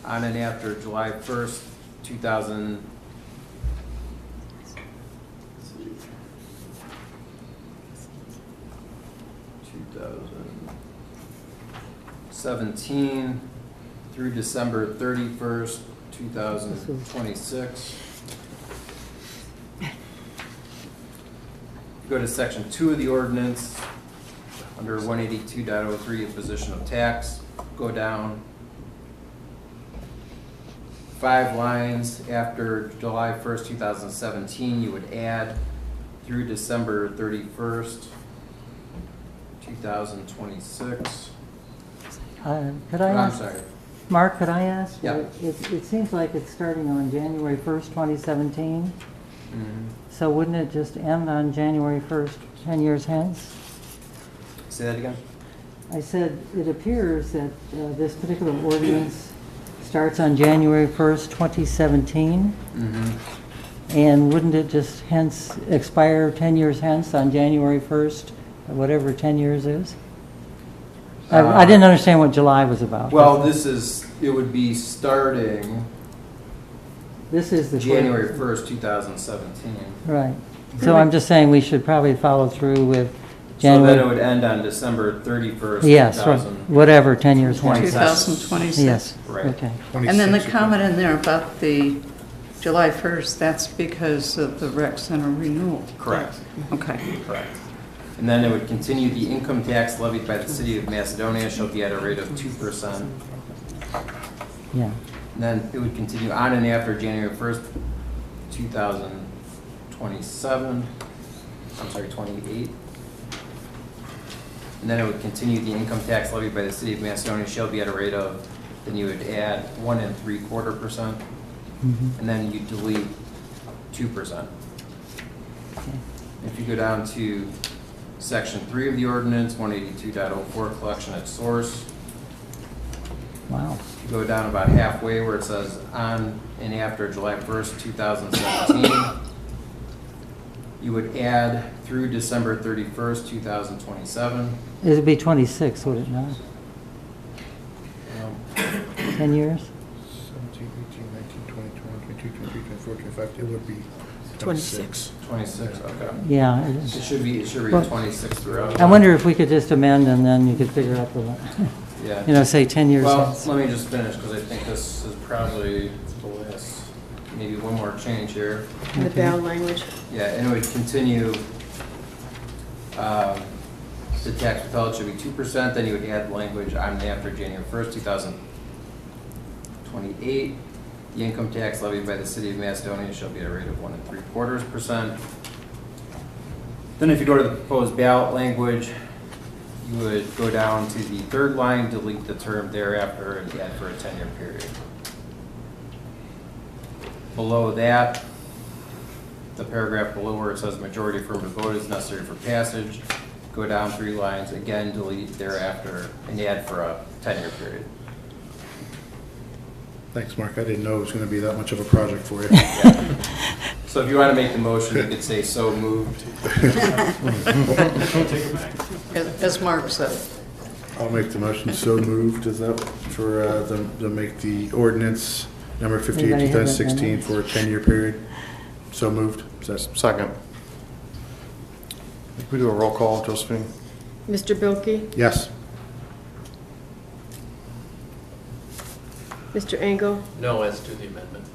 on and after July 1st, 2017 through December 31st, 2026. Go to section 2 of the ordinance, under 182.03, imposition of tax, go down 5 lines after July 1st, 2017, you would add through December 31st, 2026. Could I I'm ask, sorry. Mark, could I ask? Yeah. It seems like it's starting on January 1st, 2017. Mhm. So wouldn't it just end on January 1st, 10 years hence? Say that again? I said, it appears that this particular ordinance starts on January 1st, 2017. Mm-hmm. And wouldn't it just hence expire 10 years hence on January 1st, whatever 10 years is? I didn't understand what July was about. Well, it would be starting This is the January 1st, 2017. Right. So I'm just saying we should probably follow through with So then it January. would end on December 31st, Yes, right. 2000. Whatever, 10 years hence. 2026. Yes, Right. okay. And then the 26. comment in there about the July 1st, that's because of the rec center renewal. Correct. Okay. Correct. And then it would continue, the income tax levied by the city of Macedonia shall be at a rate of 2%. Yeah. And then it would continue on and after January 1st, 2027. I'm sorry, 28. and then it would continue the income tax levied by the city of Macedonia shall be at a rate of, then you would add 1 3/4%, and then you delete 2%. If you go down to section 3 of the ordinance, 182.04, collection at source, Wow. you go down about halfway where it says on and after July 1st, 2017, you would add through December 31st, 2027. It'd be 26, would it not? 10 years? 17, 18, 19, 20, 21, 22, 23, 24, 25, it would be 26. 26, okay. Yeah, it It is. should be Well, 26 throughout. I wonder if we could just amend and then you could figure out the, Yeah. you know, say 10 years. Well, hence. let me just finish, because I think this is probably the last, maybe one more change here. The ballot language. Yeah, and it would continue, the tax withheld should be 2%, then you would add language on and after January 1st, 2028. The income tax levied by the city of Macedonia shall be at a rate of 1 3/4%. Then if you go to the proposed ballot language, you would go down to the third line, delete the term thereafter, and add for a 10-year period. Below that, the paragraph below where it says majority affirmative vote is necessary for passage, go down 3 lines, again delete thereafter, and add for a 10-year period. Thanks, Mark. I didn't know it was going to be that much of a project for you. So if you want to make the motion, you could say so moved. As Mark said. I'll make the motion, so moved. Is that for them to make the ordinance number 58, Anybody have that 2016 for a 10-year period? So moved. Is that Second. We do a roll call, Josephine. Mr. Bilkey? yes? Mr. Engel? No as to the amendment.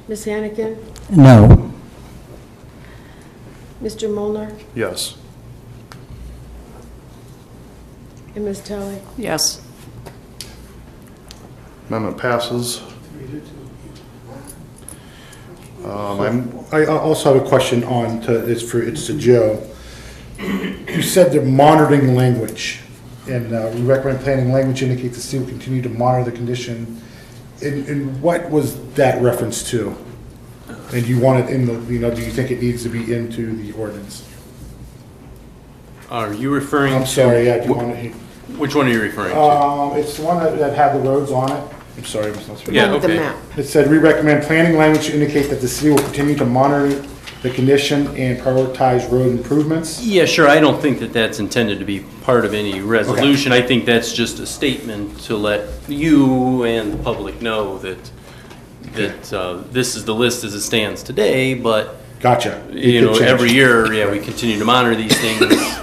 Ms. Hannigan? No. Mr. Molnar? Yes. And Ms. Tully? Yes. Amendment passes. I also have a question on it's to Joe. You said the monitoring language, and we recommend planning language indicate the city will continue to monitor the condition. And what was that reference to? And do you want it in the, do you think it needs to be into the ordinance? Are you referring to? I'm sorry, yeah, do you want it? Which one are you referring to? It's the one that had the roads on it. I'm sorry, Ms. Nelson. Yeah, One with the okay. map. It said, we recommend planning language to indicate that the city will continue to monitor the condition and prioritize road improvements. Yeah, sure. I don't think that that's intended to be part of any resolution. I think that's just a statement to let you and the public know that this is the list as it stands today, but Gotcha. you It know, could change. every year, yeah, we continue to monitor these things,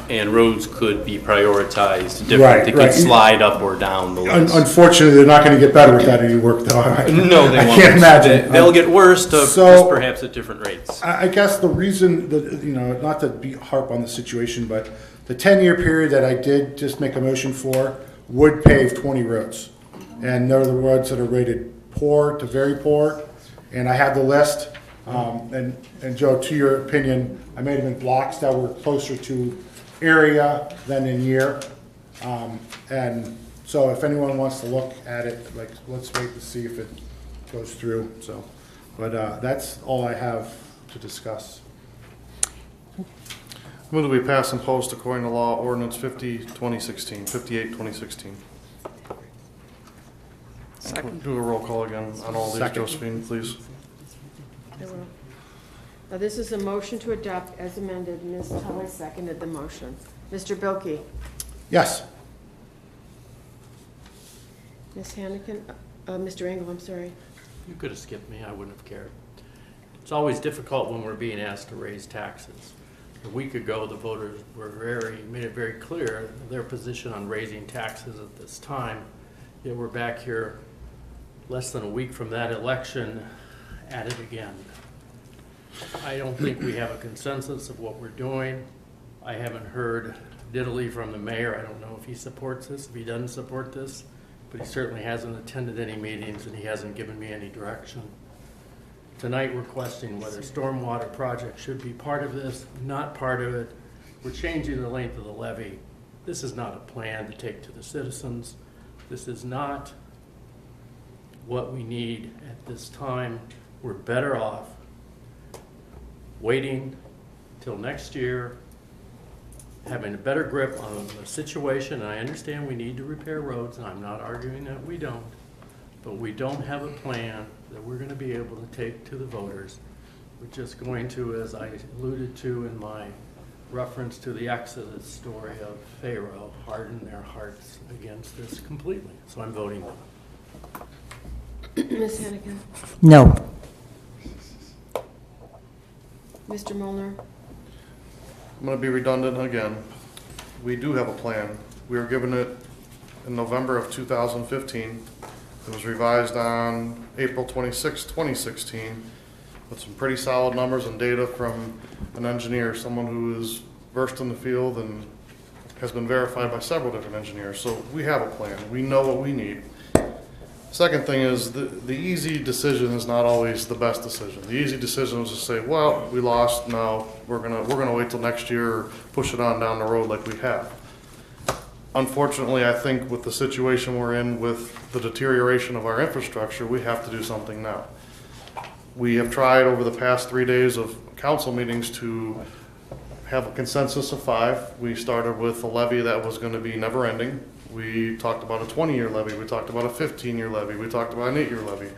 and roads could be prioritized different. Right, They right. could slide up or down the list. Unfortunately, they're not going to get better with that any work, though. No, they I won't. can't imagine. They'll get worse, just So- perhaps at different rates. I guess the reason that, not to harp on the situation, but the 10-year period that I did just make a motion for would pave 20 roads. And they're the roads that are rated poor to very poor. And I have the list. And Joe, to your opinion, I made them in blocks that were closer to area than in year. And so if anyone wants to look at it, let's wait and see if it goes through, so. But that's all I have to discuss. Move that we pass and post according to law ordinance 2016, 58, 2016. Second. Do a roll call again on all these, Second. Josephine, please. I will. Now, this is a motion to adopt as amended. Ms. Tully seconded the motion. Mr. Bilkey? Yes. Ms. Hannigan? Mr. Engel, I'm sorry. You could have skipped me, I wouldn't have cared. It's always difficult when we're being asked to raise taxes. A week ago, the voters made it very clear their position on raising taxes at this time. Yet we're back here less than a week from that election at it again. I don't think we have a consensus of what we're doing. I haven't heard diddly from the mayor. I don't know if he supports this, if he doesn't support this, but he certainly hasn't attended any meetings and he hasn't given me any direction. Tonight, we're questioning whether stormwater project should be part of this, not part of it. we're changing the length of the levee. This is not a plan to take to the citizens. This is not what we need at this time. We're better off waiting till next year, having a better grip on the situation. And I understand we need to repair roads, and I'm not arguing that we don't, but we don't have a plan that we're going to be able to take to the voters. We're just going to, as I alluded to in my reference to the Exodus story of Pharaoh, harden their hearts against this completely. So I'm voting no. Ms. Hannigan? No. Mr. Molnar? I'm going to be redundant again. We do have a plan. We were given it in November of 2015. It was revised on April 26, 2016, with some pretty solid numbers and data from an engineer, someone who is versed in the field and has been verified by several different engineers. So we have a plan. We know what we need. Second thing is the easy decision is not always the best decision. The easy decision is to say, well, we lost, no, we're gonna wait till next year or push it on down the road like we have. Unfortunately, I think with the situation we're in with the deterioration of our infrastructure, we have to do something now. We have tried over the past 3 days of council meetings to have a consensus of 5. We started with a levy that was going to be never ending. We talked about a 20-year levy. We talked about a 15-year levy. We talked about an 8-year levy.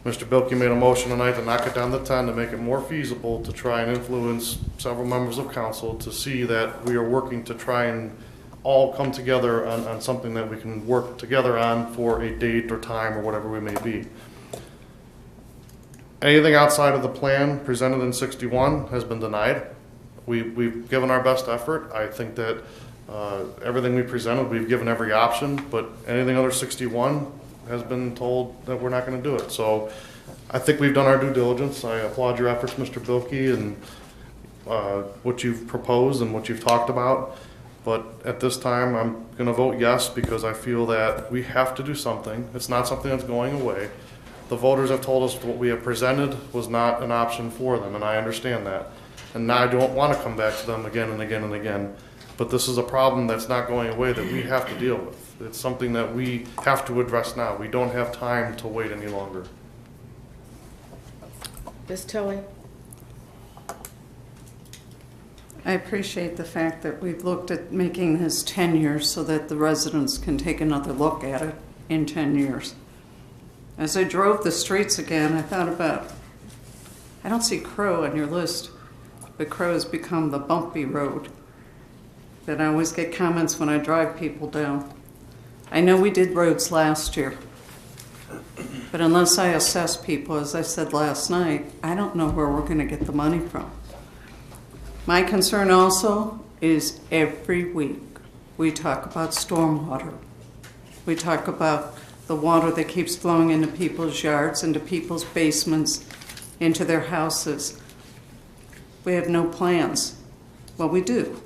Mr. Bilkey made a motion tonight to knock it down to 10 to make it more feasible to try and influence several members of council to see that we are working to try and all come together on something that we can work together on for a date or time or whatever we may be. Anything outside of the plan presented in 61 has been denied. We've given our best effort. I think that everything we presented, we've given every option, but anything under 61 has been told that we're not going to do it. So I think we've done our due diligence. I applaud your efforts, Mr. Bilkey, and what you've proposed and what you've talked about. But at this time, I'm going to vote yes because I feel that we have to do something. It's not something that's going away. The voters have told us what we have presented was not an option for them, and I understand that. And now I don't want to come back to them again and again and again. But this is a problem that's not going away that we have to deal with. It's something that we have to address now. We don't have time to wait any longer. Ms. Tilley? I appreciate the fact that we've looked at making this 10 years so that the residents can take another look at it in 10 years. As I drove the streets again, I thought about, I don't see Crow on your list, but Crow has become the bumpy road that I always get comments when I drive people down. I know we did roads last year, but unless I assess people, as I said last night, I don't know where we're going to get the money from. My concern also is every week we talk about stormwater. We talk about the water that keeps flowing into people's yards, into people's basements, into their houses. We have no plans. Well, we do.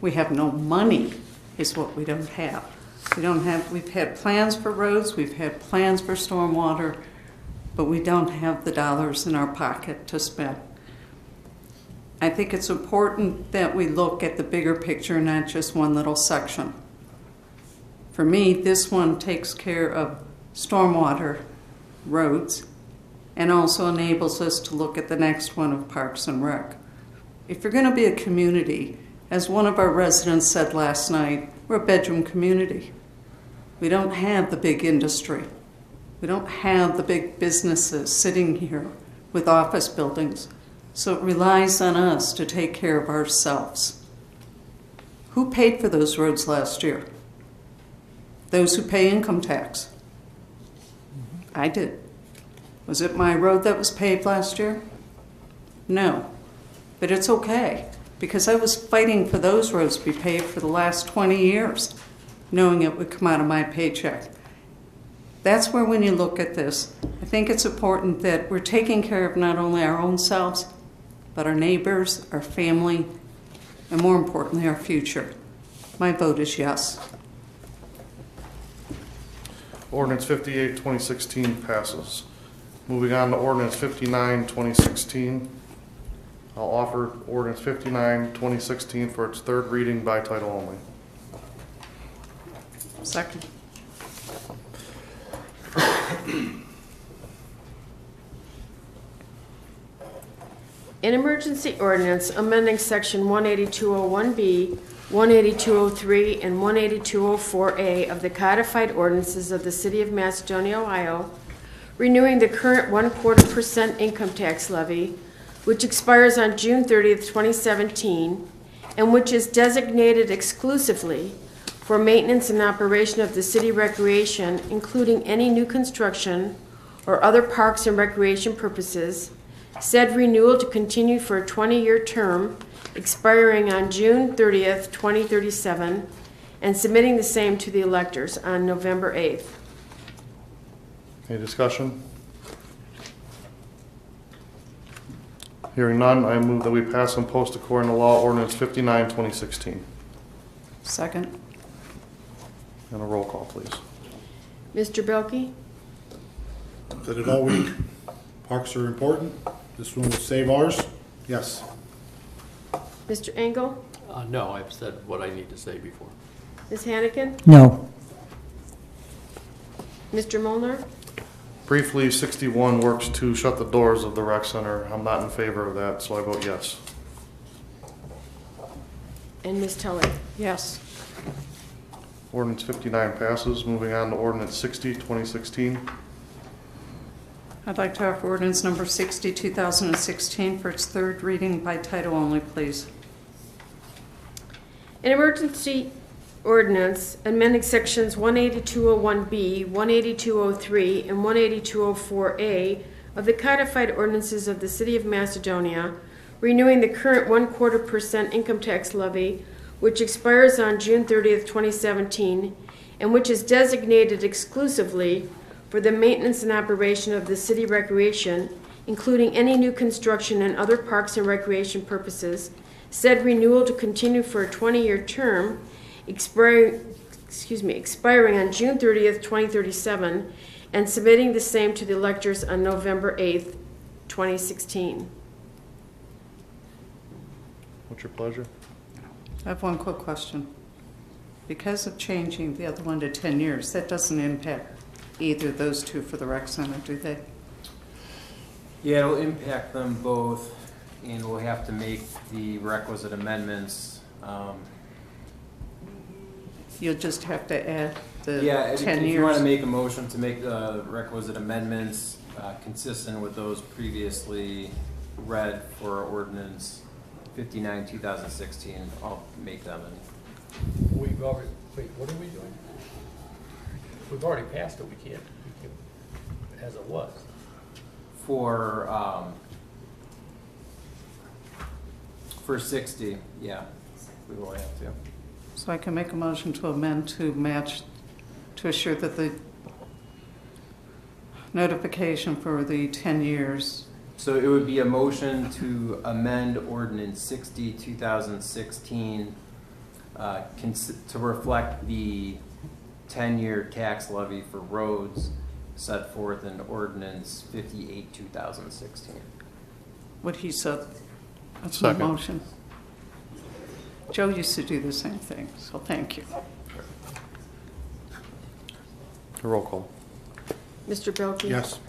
We have no money is what we don't have. We've had plans for roads, we've had plans for stormwater, but we don't have the dollars in our pocket to spend. I think it's important that we look at the bigger picture, not just one little section. For me, this one takes care of stormwater, roads, and also enables us to look at the next one of Parks and Rec. If you're going to be a community, as one of our residents said last night, we're a bedroom community. We don't have the big industry. We don't have the big businesses sitting here with office buildings. So it relies on us to take care of ourselves. Who paid for those roads last year? Those who pay income tax. I did. Was it my road that was paved last year? No. But it's okay, because I was fighting for those roads to be paved for the last 20 years, knowing it would come out of my paycheck. That's where, when you look at this, I think it's important that we're taking care of not only our own selves, but our neighbors, our family, and more importantly, our future. My vote is yes. Ordinance 58, 2016 passes. Moving on to ordinance 59, 2016. I'll offer ordinance 59, 2016 for its third reading by title only. Second. An emergency ordinance amending section 18201B, 18203, and 18204A of the codified ordinances of the City of Macedonia, Ohio, renewing the current 1/4% income tax levy, which expires on June 30th, 2017, and which is designated exclusively for maintenance and operation of the city recreation, including any new construction or other parks and recreation purposes, said renewal to continue for a 20-year term expiring on June 30th, 2037, and submitting the same to the electors on November 8th. Any discussion? Hearing none, I move that we pass and post according to law ordinance 59, 2016. Second. And a roll call, please. Mr. Belkey? Said it all week. Parks are important. This one will save ours. Yes. Mr. Engel? No, I've said what I need to say before. Ms. Hannigan? No. Mr. Molnar? Briefly, 61 works to shut the doors of the rec center. I'm not in favor of that, so I vote yes. And Ms. Tully? Yes. Ordinance 59 passes. Moving on to ordinance 60, 2016. I'd like to offer ordinance number 60, 2016 for its third reading by title only, please. An emergency ordinance amending sections 18201B, 18203, and 18204A of the codified ordinances of the City of Macedonia, renewing the current 1/4% income tax levy, which expires on June 30th, 2017, and which is designated exclusively for the maintenance and operation of the city recreation, including any new construction and other parks and recreation purposes, said renewal to continue for a 20-year term, expiring on June 30th, 2037, and submitting the same to the electors on November 8th, 2016. What's your pleasure? I have one quick question. Because of changing the other one to 10 years, that doesn't impact either of those two for the rec center, do they? Yeah, it'll impact them both, and we'll have to make the requisite amendments. You'll just have to add the Yeah, if 10 if years. you want to make a motion to make the requisite amendments consistent with those previously read for ordinance 59, 2016, I'll make them. We've already, wait, what are we doing? We've already passed it, we can't, as it was. For 60, yeah, we will have to. So I can make a motion to amend to match, to assure that the notification for the 10 years. So it would be a motion to amend ordinance 60, 2016 to reflect the 10-year tax levy for roads set forth in ordinance 58, 2016. What he said, that's my Second. motion. Joe used to do the same thing, so thank you. A roll call. Mr. Belkey? Yes.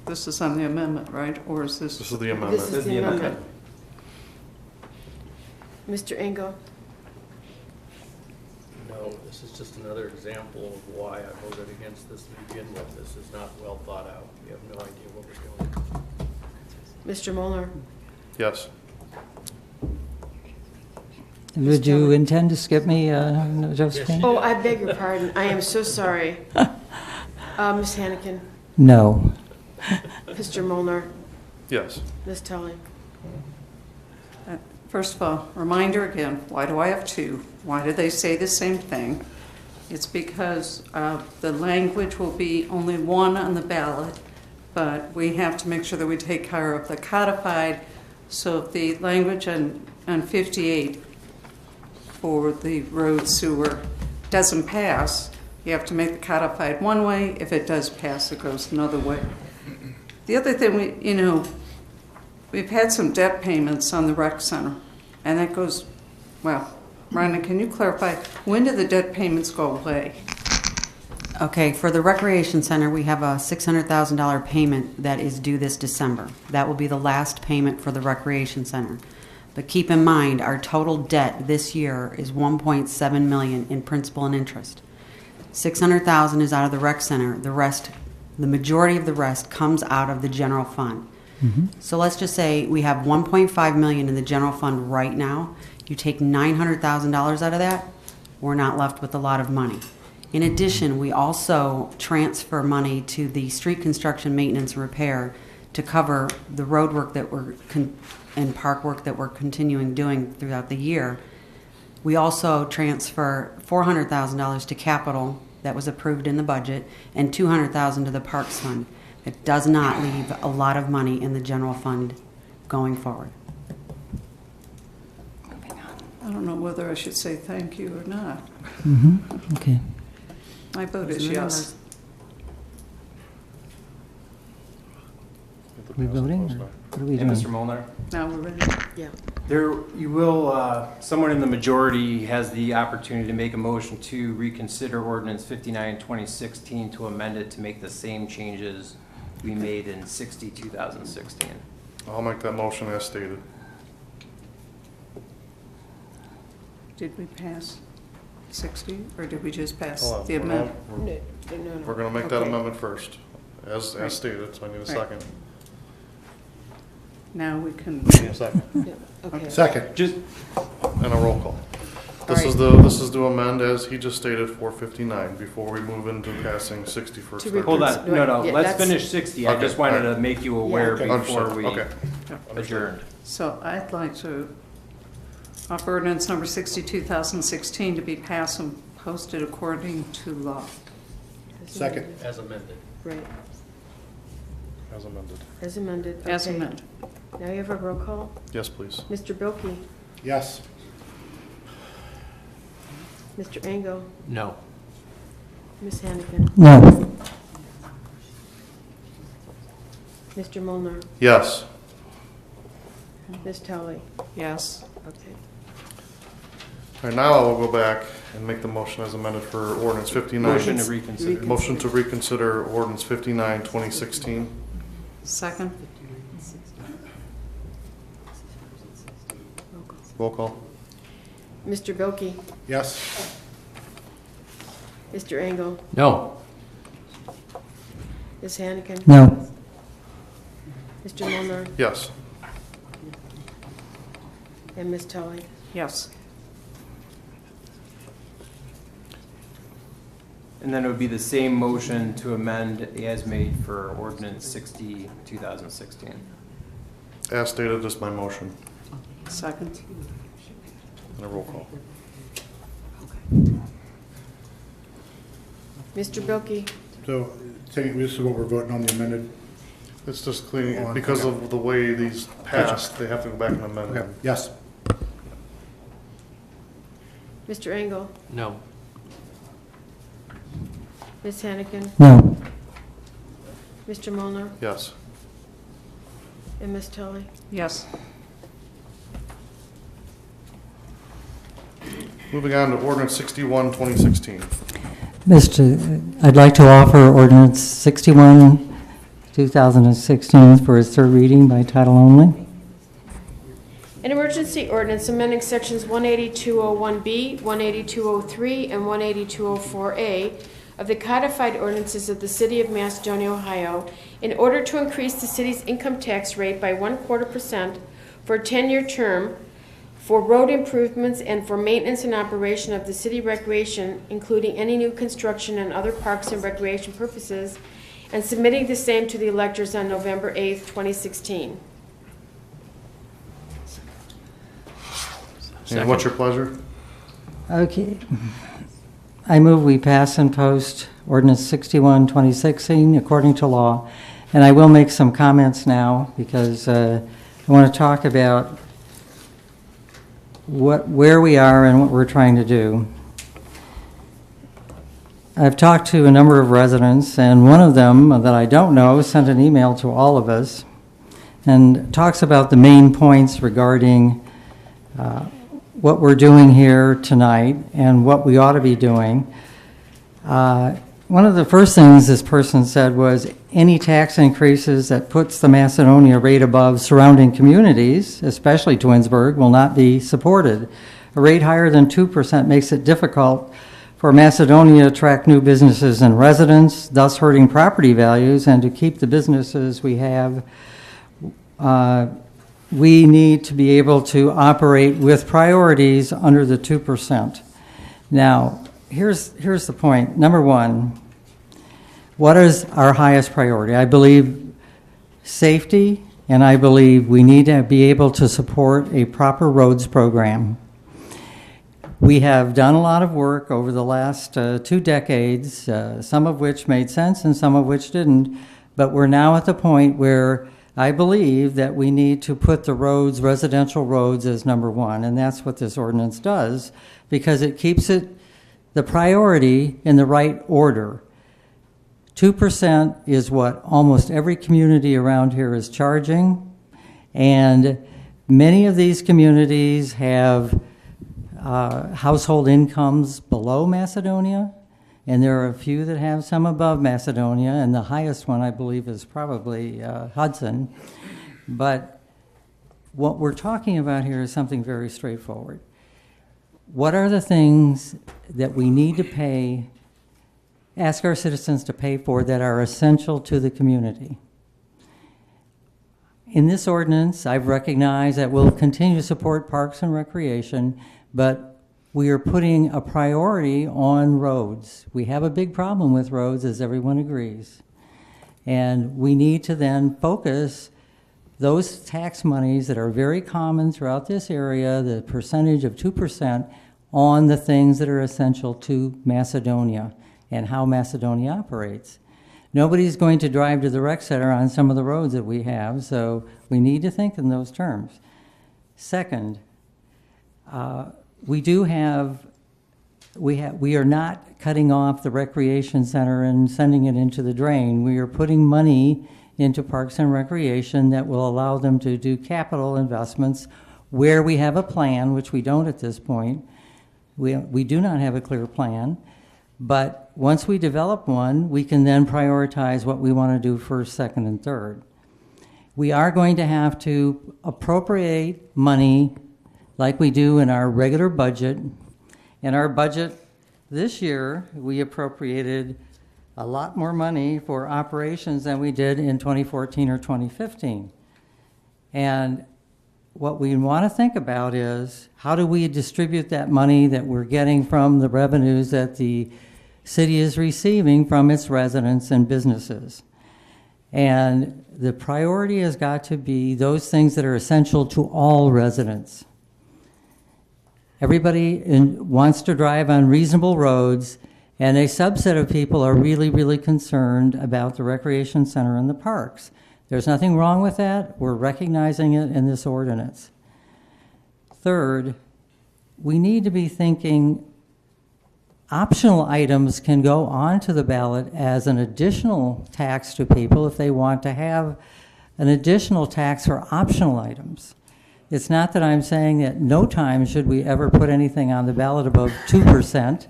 This is on the amendment, right? Or is this? This is the This amendment. is This is the the amendment. amendment. Mr. Engel? No, this is just another example of why I voted against this to begin with. This is not well thought out. We have no idea what we're doing. Mr. Molnar? Yes. Would you intend to skip me, Josephine? Oh, I beg your pardon. I am so sorry. Ms. Hannigan? No. Mr. Molnar? Yes. Ms. Tully? First of all, reminder again, why do I have two? Why do they say the same thing? It's because the language will be only one on the ballot, but we have to make sure that we take care of the codified. So if the language on 58 for the road sewer doesn't pass, you have to make the codified one way. If it does pass, it goes another way. The other thing, We've had some debt payments on the rec center, and that goes, well, Rhonda, can you clarify, when do the debt payments go away? Okay, for the recreation center, we have a $600,000 payment that is due this December. That will be the last payment for the recreation center. But keep in mind, our total debt this year is $1.7 million in principal and interest. $600,000 is out of the rec center. The rest, the majority of the rest comes out of the general fund. So let's just say we have $1.5 million in the general fund right now. You take $900,000 out of that, we're not left with a lot of money. In addition, we also transfer money to the street construction, maintenance, and repair to cover the road work that and park work that we're continuing doing throughout the year. We also transfer $400,000 to capital that was approved in the budget and $200,000 to the parks fund. It does not leave a lot of money in the general fund going forward. I don't know whether I should say thank you or not. Okay. My vote is yes. Are we voting? Or what are we And doing? Mr. Molnar? Now we're ready. Yeah. There, you will, someone in the majority has the opportunity to make a motion to reconsider ordinance 59, 2016 to amend it to make the same changes we made in 60, 2016. I'll make that motion as stated. Did we pass 60, or did we just pass Hold on, the amendment? We're gonna make that Okay. amendment first, as Right. stated, so I need a Right. second. Now we can, Need a second, Yeah, okay. Second. Just, and a roll call. This is this is to amend, as he just stated, 459, before we move into passing 60 first. To third. hold on, no, Yeah, let's that's- finish 60. I Okay, just wanted alright. to make you aware Yeah. before Understood. we Okay. adjourned. so I'd like to offer ordinance number 60, 2016 to be passed and posted according to law. Second. As amended. Right, As amended. as amended. As Okay. amended. Now you have a roll call. Yes, please. Mr. Bilkey, Yes. Mr. Engel, No. Ms. Hannigan, No. Mr. Molnar, Yes. Ms. Talley. Yes. Okay. All right, now I will go back and make the motion as amended for ordinance 59. Motion to reconsider. Motion to reconsider ordinance 59, 2016. Second? Roll call. Mr. Bilkey, Yes. Mr. Engel, No. Ms. Hannigan, No. Mr. Molnar, Yes. and Ms. Tully. Yes. And then it would be the same motion to amend as made for ordinance 60, 2016. As stated, is my motion. Second? And a roll call. Mr. Bilkey, So, this is what we're voting on, the amended? It's just cleaning, On, because okay. of the way these passed, they have to go back and amend Okay, them. yes. Mr. Engel, No. Ms. Hannigan, No. Mr. Molnar, Yes. and Ms. Tully. Yes. Moving on to ordinance 61, 2016. I'd like to offer ordinance 61, 2016 for its third reading by title only. An emergency ordinance amending sections 18201B, 18203, and 18204A of the codified ordinances of the City of Macedonia, Ohio, in order to increase the city's income tax rate by 1/4% for a 10-year term for road improvements and for maintenance and operation of the city recreation, including any new construction and other parks and recreation purposes, and submitting the same to the electors on November 8th, 2016. And what's your pleasure? Okay. I move we pass and post ordinance 61, 2016 according to law. And I will make some comments now because I want to talk about where we are and what we're trying to do. I've talked to a number of residents, and one of them that I don't know sent an email to all of us and talks about the main points regarding what we're doing here tonight and what we ought to be doing. One of the first things this person said was any tax increases that puts the Macedonia rate above surrounding communities, especially Twinsburg, will not be supported. A rate higher than 2% makes it difficult for Macedonia to attract new businesses and residents, thus hurting property values, and to keep the businesses we have. We need to be able to operate with priorities under the 2%. Now, here's the point. Number one, what is our highest priority? I believe safety, and I believe we need to be able to support a proper roads program. We have done a lot of work over the last 2 decades, some of which made sense and some of which didn't, but we're now at the point where I believe that we need to put the roads, residential roads, as number one, and that's what this ordinance does, because it keeps it the priority in the right order. 2% is what almost every community around here is charging, and many of these communities have household incomes below Macedonia, and there are a few that have some above Macedonia, and the highest one, I believe, is probably Hudson. But what we're talking about here is something very straightforward. What are the things that we need to pay, ask our citizens to pay for, that are essential to the community? In this ordinance, I've recognized that we'll continue to support parks and recreation, but we are putting a priority on roads. We have a big problem with roads, as everyone agrees. And we need to then focus those tax monies that are very common throughout this area, the percentage of 2%, on the things that are essential to Macedonia and how Macedonia operates. Nobody's going to drive to the rec center on some of the roads that we have, so we need to think in those terms. Second, we are not cutting off the recreation center and sending it into the drain. We are putting money into parks and recreation that will allow them to do capital investments where we have a plan, which we don't at this point. We do not have a clear plan, but once we develop one, we can then prioritize what we want to do first, second, and third. We are going to have to appropriate money like we do in our regular budget. In our budget this year, we appropriated a lot more money for operations than we did in 2014 or 2015. And what we want to think about is, how do we distribute that money that we're getting from the revenues that the city is receiving from its residents and businesses? And the priority has got to be those things that are essential to all residents. Everybody wants to drive on reasonable roads, and a subset of people are really, really concerned about the recreation center and the parks. There's nothing wrong with that. We're recognizing it in this ordinance. Third, we need to be thinking optional items can go onto the ballot as an additional tax to people if they want to have an additional tax for optional items. It's not that I'm saying that no time should we ever put anything on the ballot above 2%.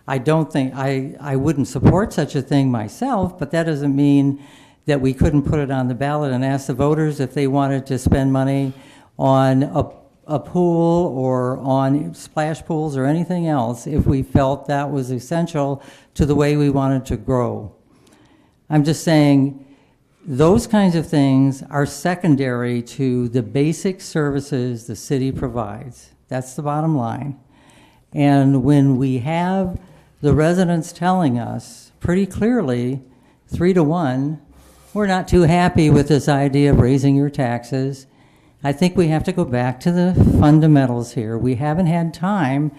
I don't think, I wouldn't support such a thing myself, but that doesn't mean that we couldn't put it on the ballot and ask the voters if they wanted to spend money on a pool or on splash pools or anything else if we felt that was essential to the way we wanted to grow. I'm just saying those kinds of things are secondary to the basic services the city provides. That's the bottom line. And when we have the residents telling us pretty clearly, 3-1, we're not too happy with this idea of raising your taxes, I think we have to go back to the fundamentals here. We haven't had time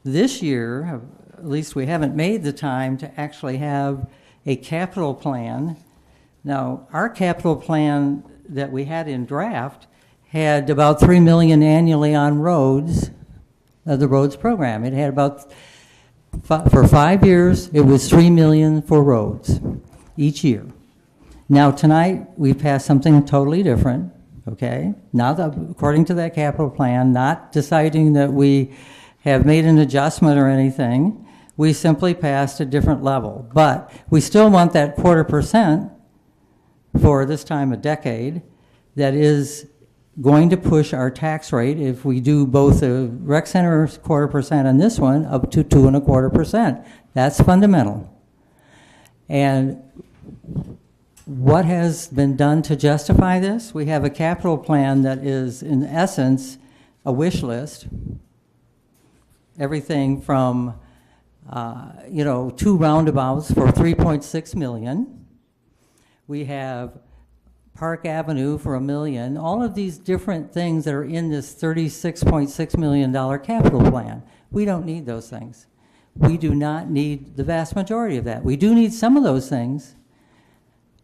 this year, at least we haven't made the time to actually have a capital plan. Now, our capital plan that we had in draft had about $3 million annually on roads, the roads program. It had about, for 5 years, it was $3 million for roads each year. Now, tonight, we passed something totally different, okay? Not according to that capital plan, not deciding that we have made an adjustment or anything. We simply passed a different level. But we still want that 0.25% for this time a decade that is going to push our tax rate, if we do both the rec center 0.25% and this one, up to 2.25%. That's fundamental. And what has been done to justify this? We have a capital plan that is, in essence, a wish list. Everything from, 2 roundabouts for $3.6 million. We have Park Avenue for $1 million. All of these different things that are in this $36.6 million capital plan. We don't need those things. We do not need the vast majority of that. We do need some of those things.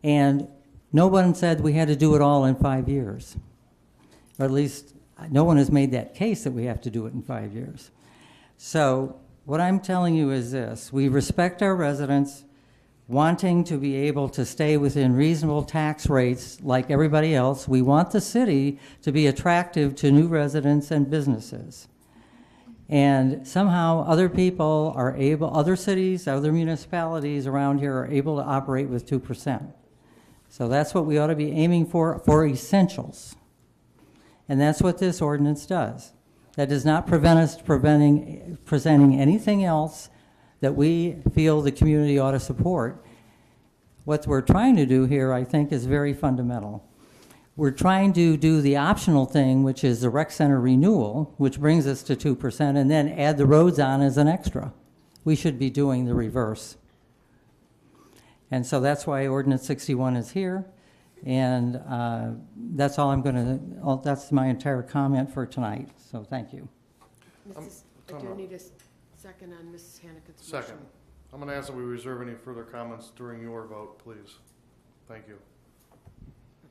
And no one said we had to do it all in 5 years. Or at least no one has made that case that we have to do it in 5 years. So what I'm telling you is this: we respect our residents wanting to be able to stay within reasonable tax rates like everybody else. We want the city to be attractive to new residents and businesses. And somehow other people are able, other cities, other municipalities around here are able to operate with 2%. So that's what we ought to be aiming for essentials. And that's what this ordinance does. That does not prevent us presenting anything else that we feel the community ought to support. What we're trying to do here, I think, is very fundamental. We're trying to do the optional thing, which is the rec center renewal, which brings us to 2%, and then add the roads on as an extra. We should be doing the reverse. And so that's why Ordinance 61 is here. And that's all I'm going to, that's my entire comment for tonight. So thank you. I do need a second on Mrs. Hannigan's motion. Second. I'm going to ask that we reserve any further comments during your vote, please. Thank you.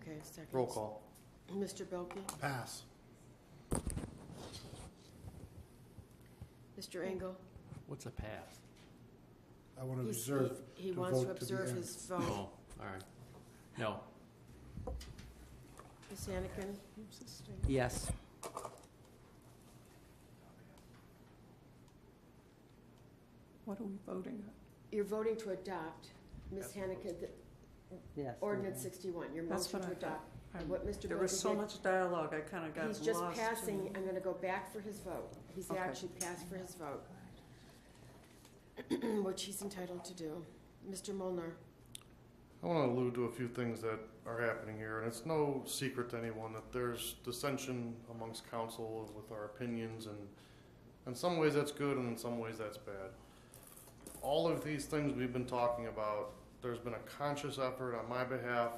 Okay, second. Roll call. Mr. Belkey? Pass. Mr. Engel? What's a pass? I want to He's- reserve He to wants to vote to the observe end. his vote. Oh, all right. No. Ms. Hannigan? Yes. What are we voting on? You're voting to adopt, Ms. Hannigan, Yes. ordinance 61, your That's motion to what I adopt. thought. And what Mr. There was Belkey so did- much dialogue, I kind of got lost. He's just in- passing, I'm gonna go back for his vote. He's Okay. actually passed for his vote. Which he's entitled to do. Mr. Molnar? I want to allude to a few things that are happening here, and it's no secret to anyone that there's dissension amongst council with our opinions, and in some ways that's good, and in some ways that's bad. All of these things we've been talking about, there's been a conscious effort on my behalf,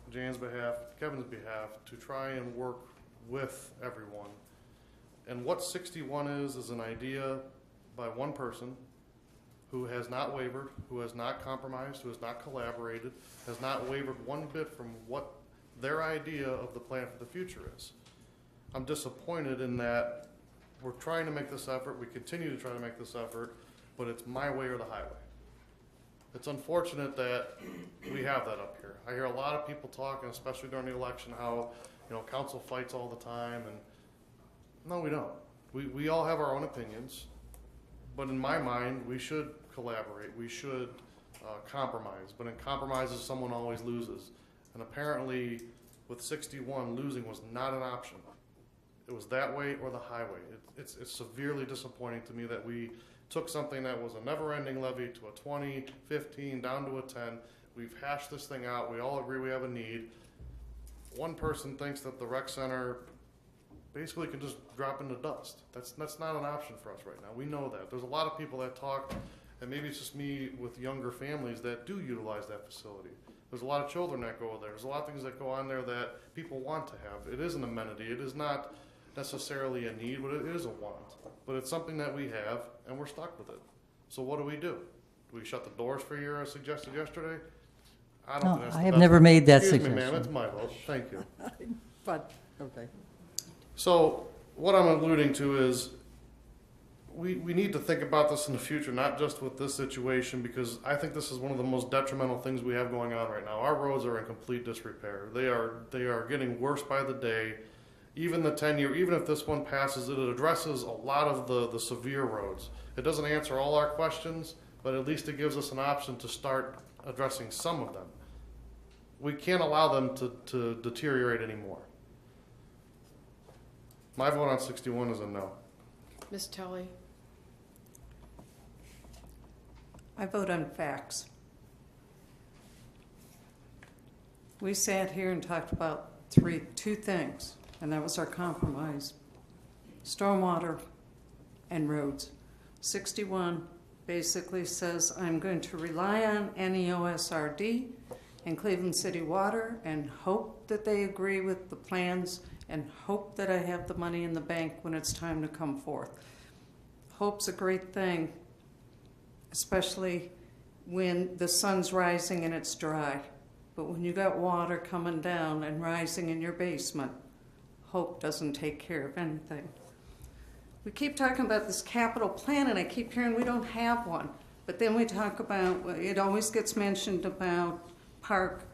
Jan's behalf, Kevin's behalf, to try and work with everyone. And what 61 is an idea by one person who has not wavered, who has not compromised, who has not collaborated, has not wavered one bit from what their idea of the plan for the future is. I'm disappointed in that we're trying to make this effort, we continue to try to make this effort, but it's my way or the highway. It's unfortunate that we have that up here. I hear a lot of people talking, especially during the election, how, council fights all the time, and no, we don't. We all have our own opinions, but in my mind, we should collaborate, we should compromise, but in compromises, someone always loses. And apparently, with 61, losing was not an option. It was that way or the highway. It's severely disappointing to me that we took something that was a never-ending levy to a 20, 15, down to a 10. We've hashed this thing out. We all agree we have a need. One person thinks that the rec center basically can just drop into dust. That's not an option for us right now. We know that. There's a lot of people that talk, and maybe it's just me with younger families that do utilize that facility. There's a lot of children that go there. There's a lot of things that go on there that people want to have. It is an amenity. It is not necessarily a need, but it is a want. But it's something that we have, and we're stuck with it. So what do? Do we shut the doors for your suggested yesterday? I don't No, think that's I the have best. never made that Excuse me, ma'am, suggestion. it's my vote. Thank you. But, okay. So what I'm alluding to is we need to think about this in the future, not just with this situation, because I think this is one of the most detrimental things we have going on right now. Our roads are in complete disrepair. They are getting worse by the day. Even the 10-year, even if this one passes, it addresses a lot of the severe roads. It doesn't answer all our questions, but at least it gives us an option to start addressing some of them. We can't allow them to deteriorate anymore. My vote on 61 is a no. Ms. Tully? I vote on facts. We sat here and talked about two things, and that was our compromise: stormwater and roads. 61 basically says I'm going to rely on NEOSRD and Cleveland City Water and hope that they agree with the plans and hope that I have the money in the bank when it's time to come forth. Hope's a great thing, especially when the sun's rising and it's dry. But when you got water coming down and rising in your basement, hope doesn't take care of anything. We keep talking about this capital plan, and I keep hearing we don't have one. But then we talk about, it always gets mentioned about Park.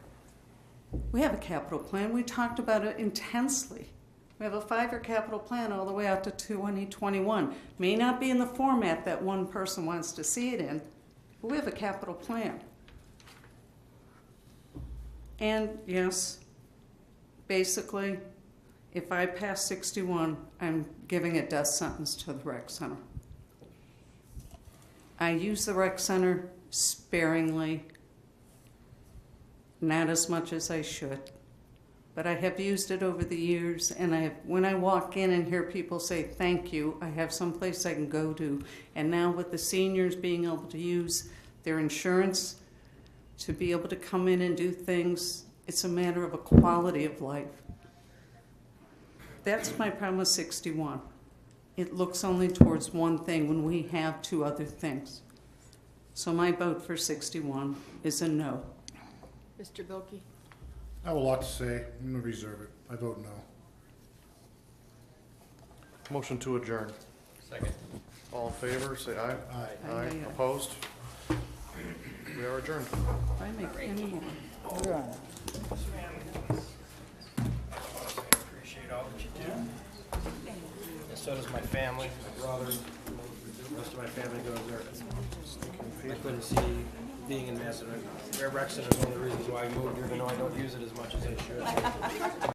We have a capital plan. We talked about it intensely. We have a 5-year capital plan all the way out to 2021. May not be in the format that one person wants to see it in, but we have a capital plan. And yes, basically, if I pass 61, I'm giving a death sentence to the rec center. I use the rec center sparingly, not as much as I should, but I have used it over the years, and when I walk in and hear people say thank you, I have some place I can go to. And now with the seniors being able to use their insurance to be able to come in and do things, it's a matter of a quality of life. That's my problem with 61. It looks only towards one thing when we have 2 other things. So my vote for 61 is a no. Mr. Bilkey? I have a lot to say. I'm going to reserve it. I vote no. Motion to adjourn. Second. All in favor, say aye. Aye. Aye. Aye. Opposed? We are adjourned. If I make any more. You're on it. Appreciate all that you do. And so does my family, my brother, the rest of my family goes there. I couldn't see being in Macedonia. Rexon is one of the reasons why I moved here, even though I don't use it as much as I should.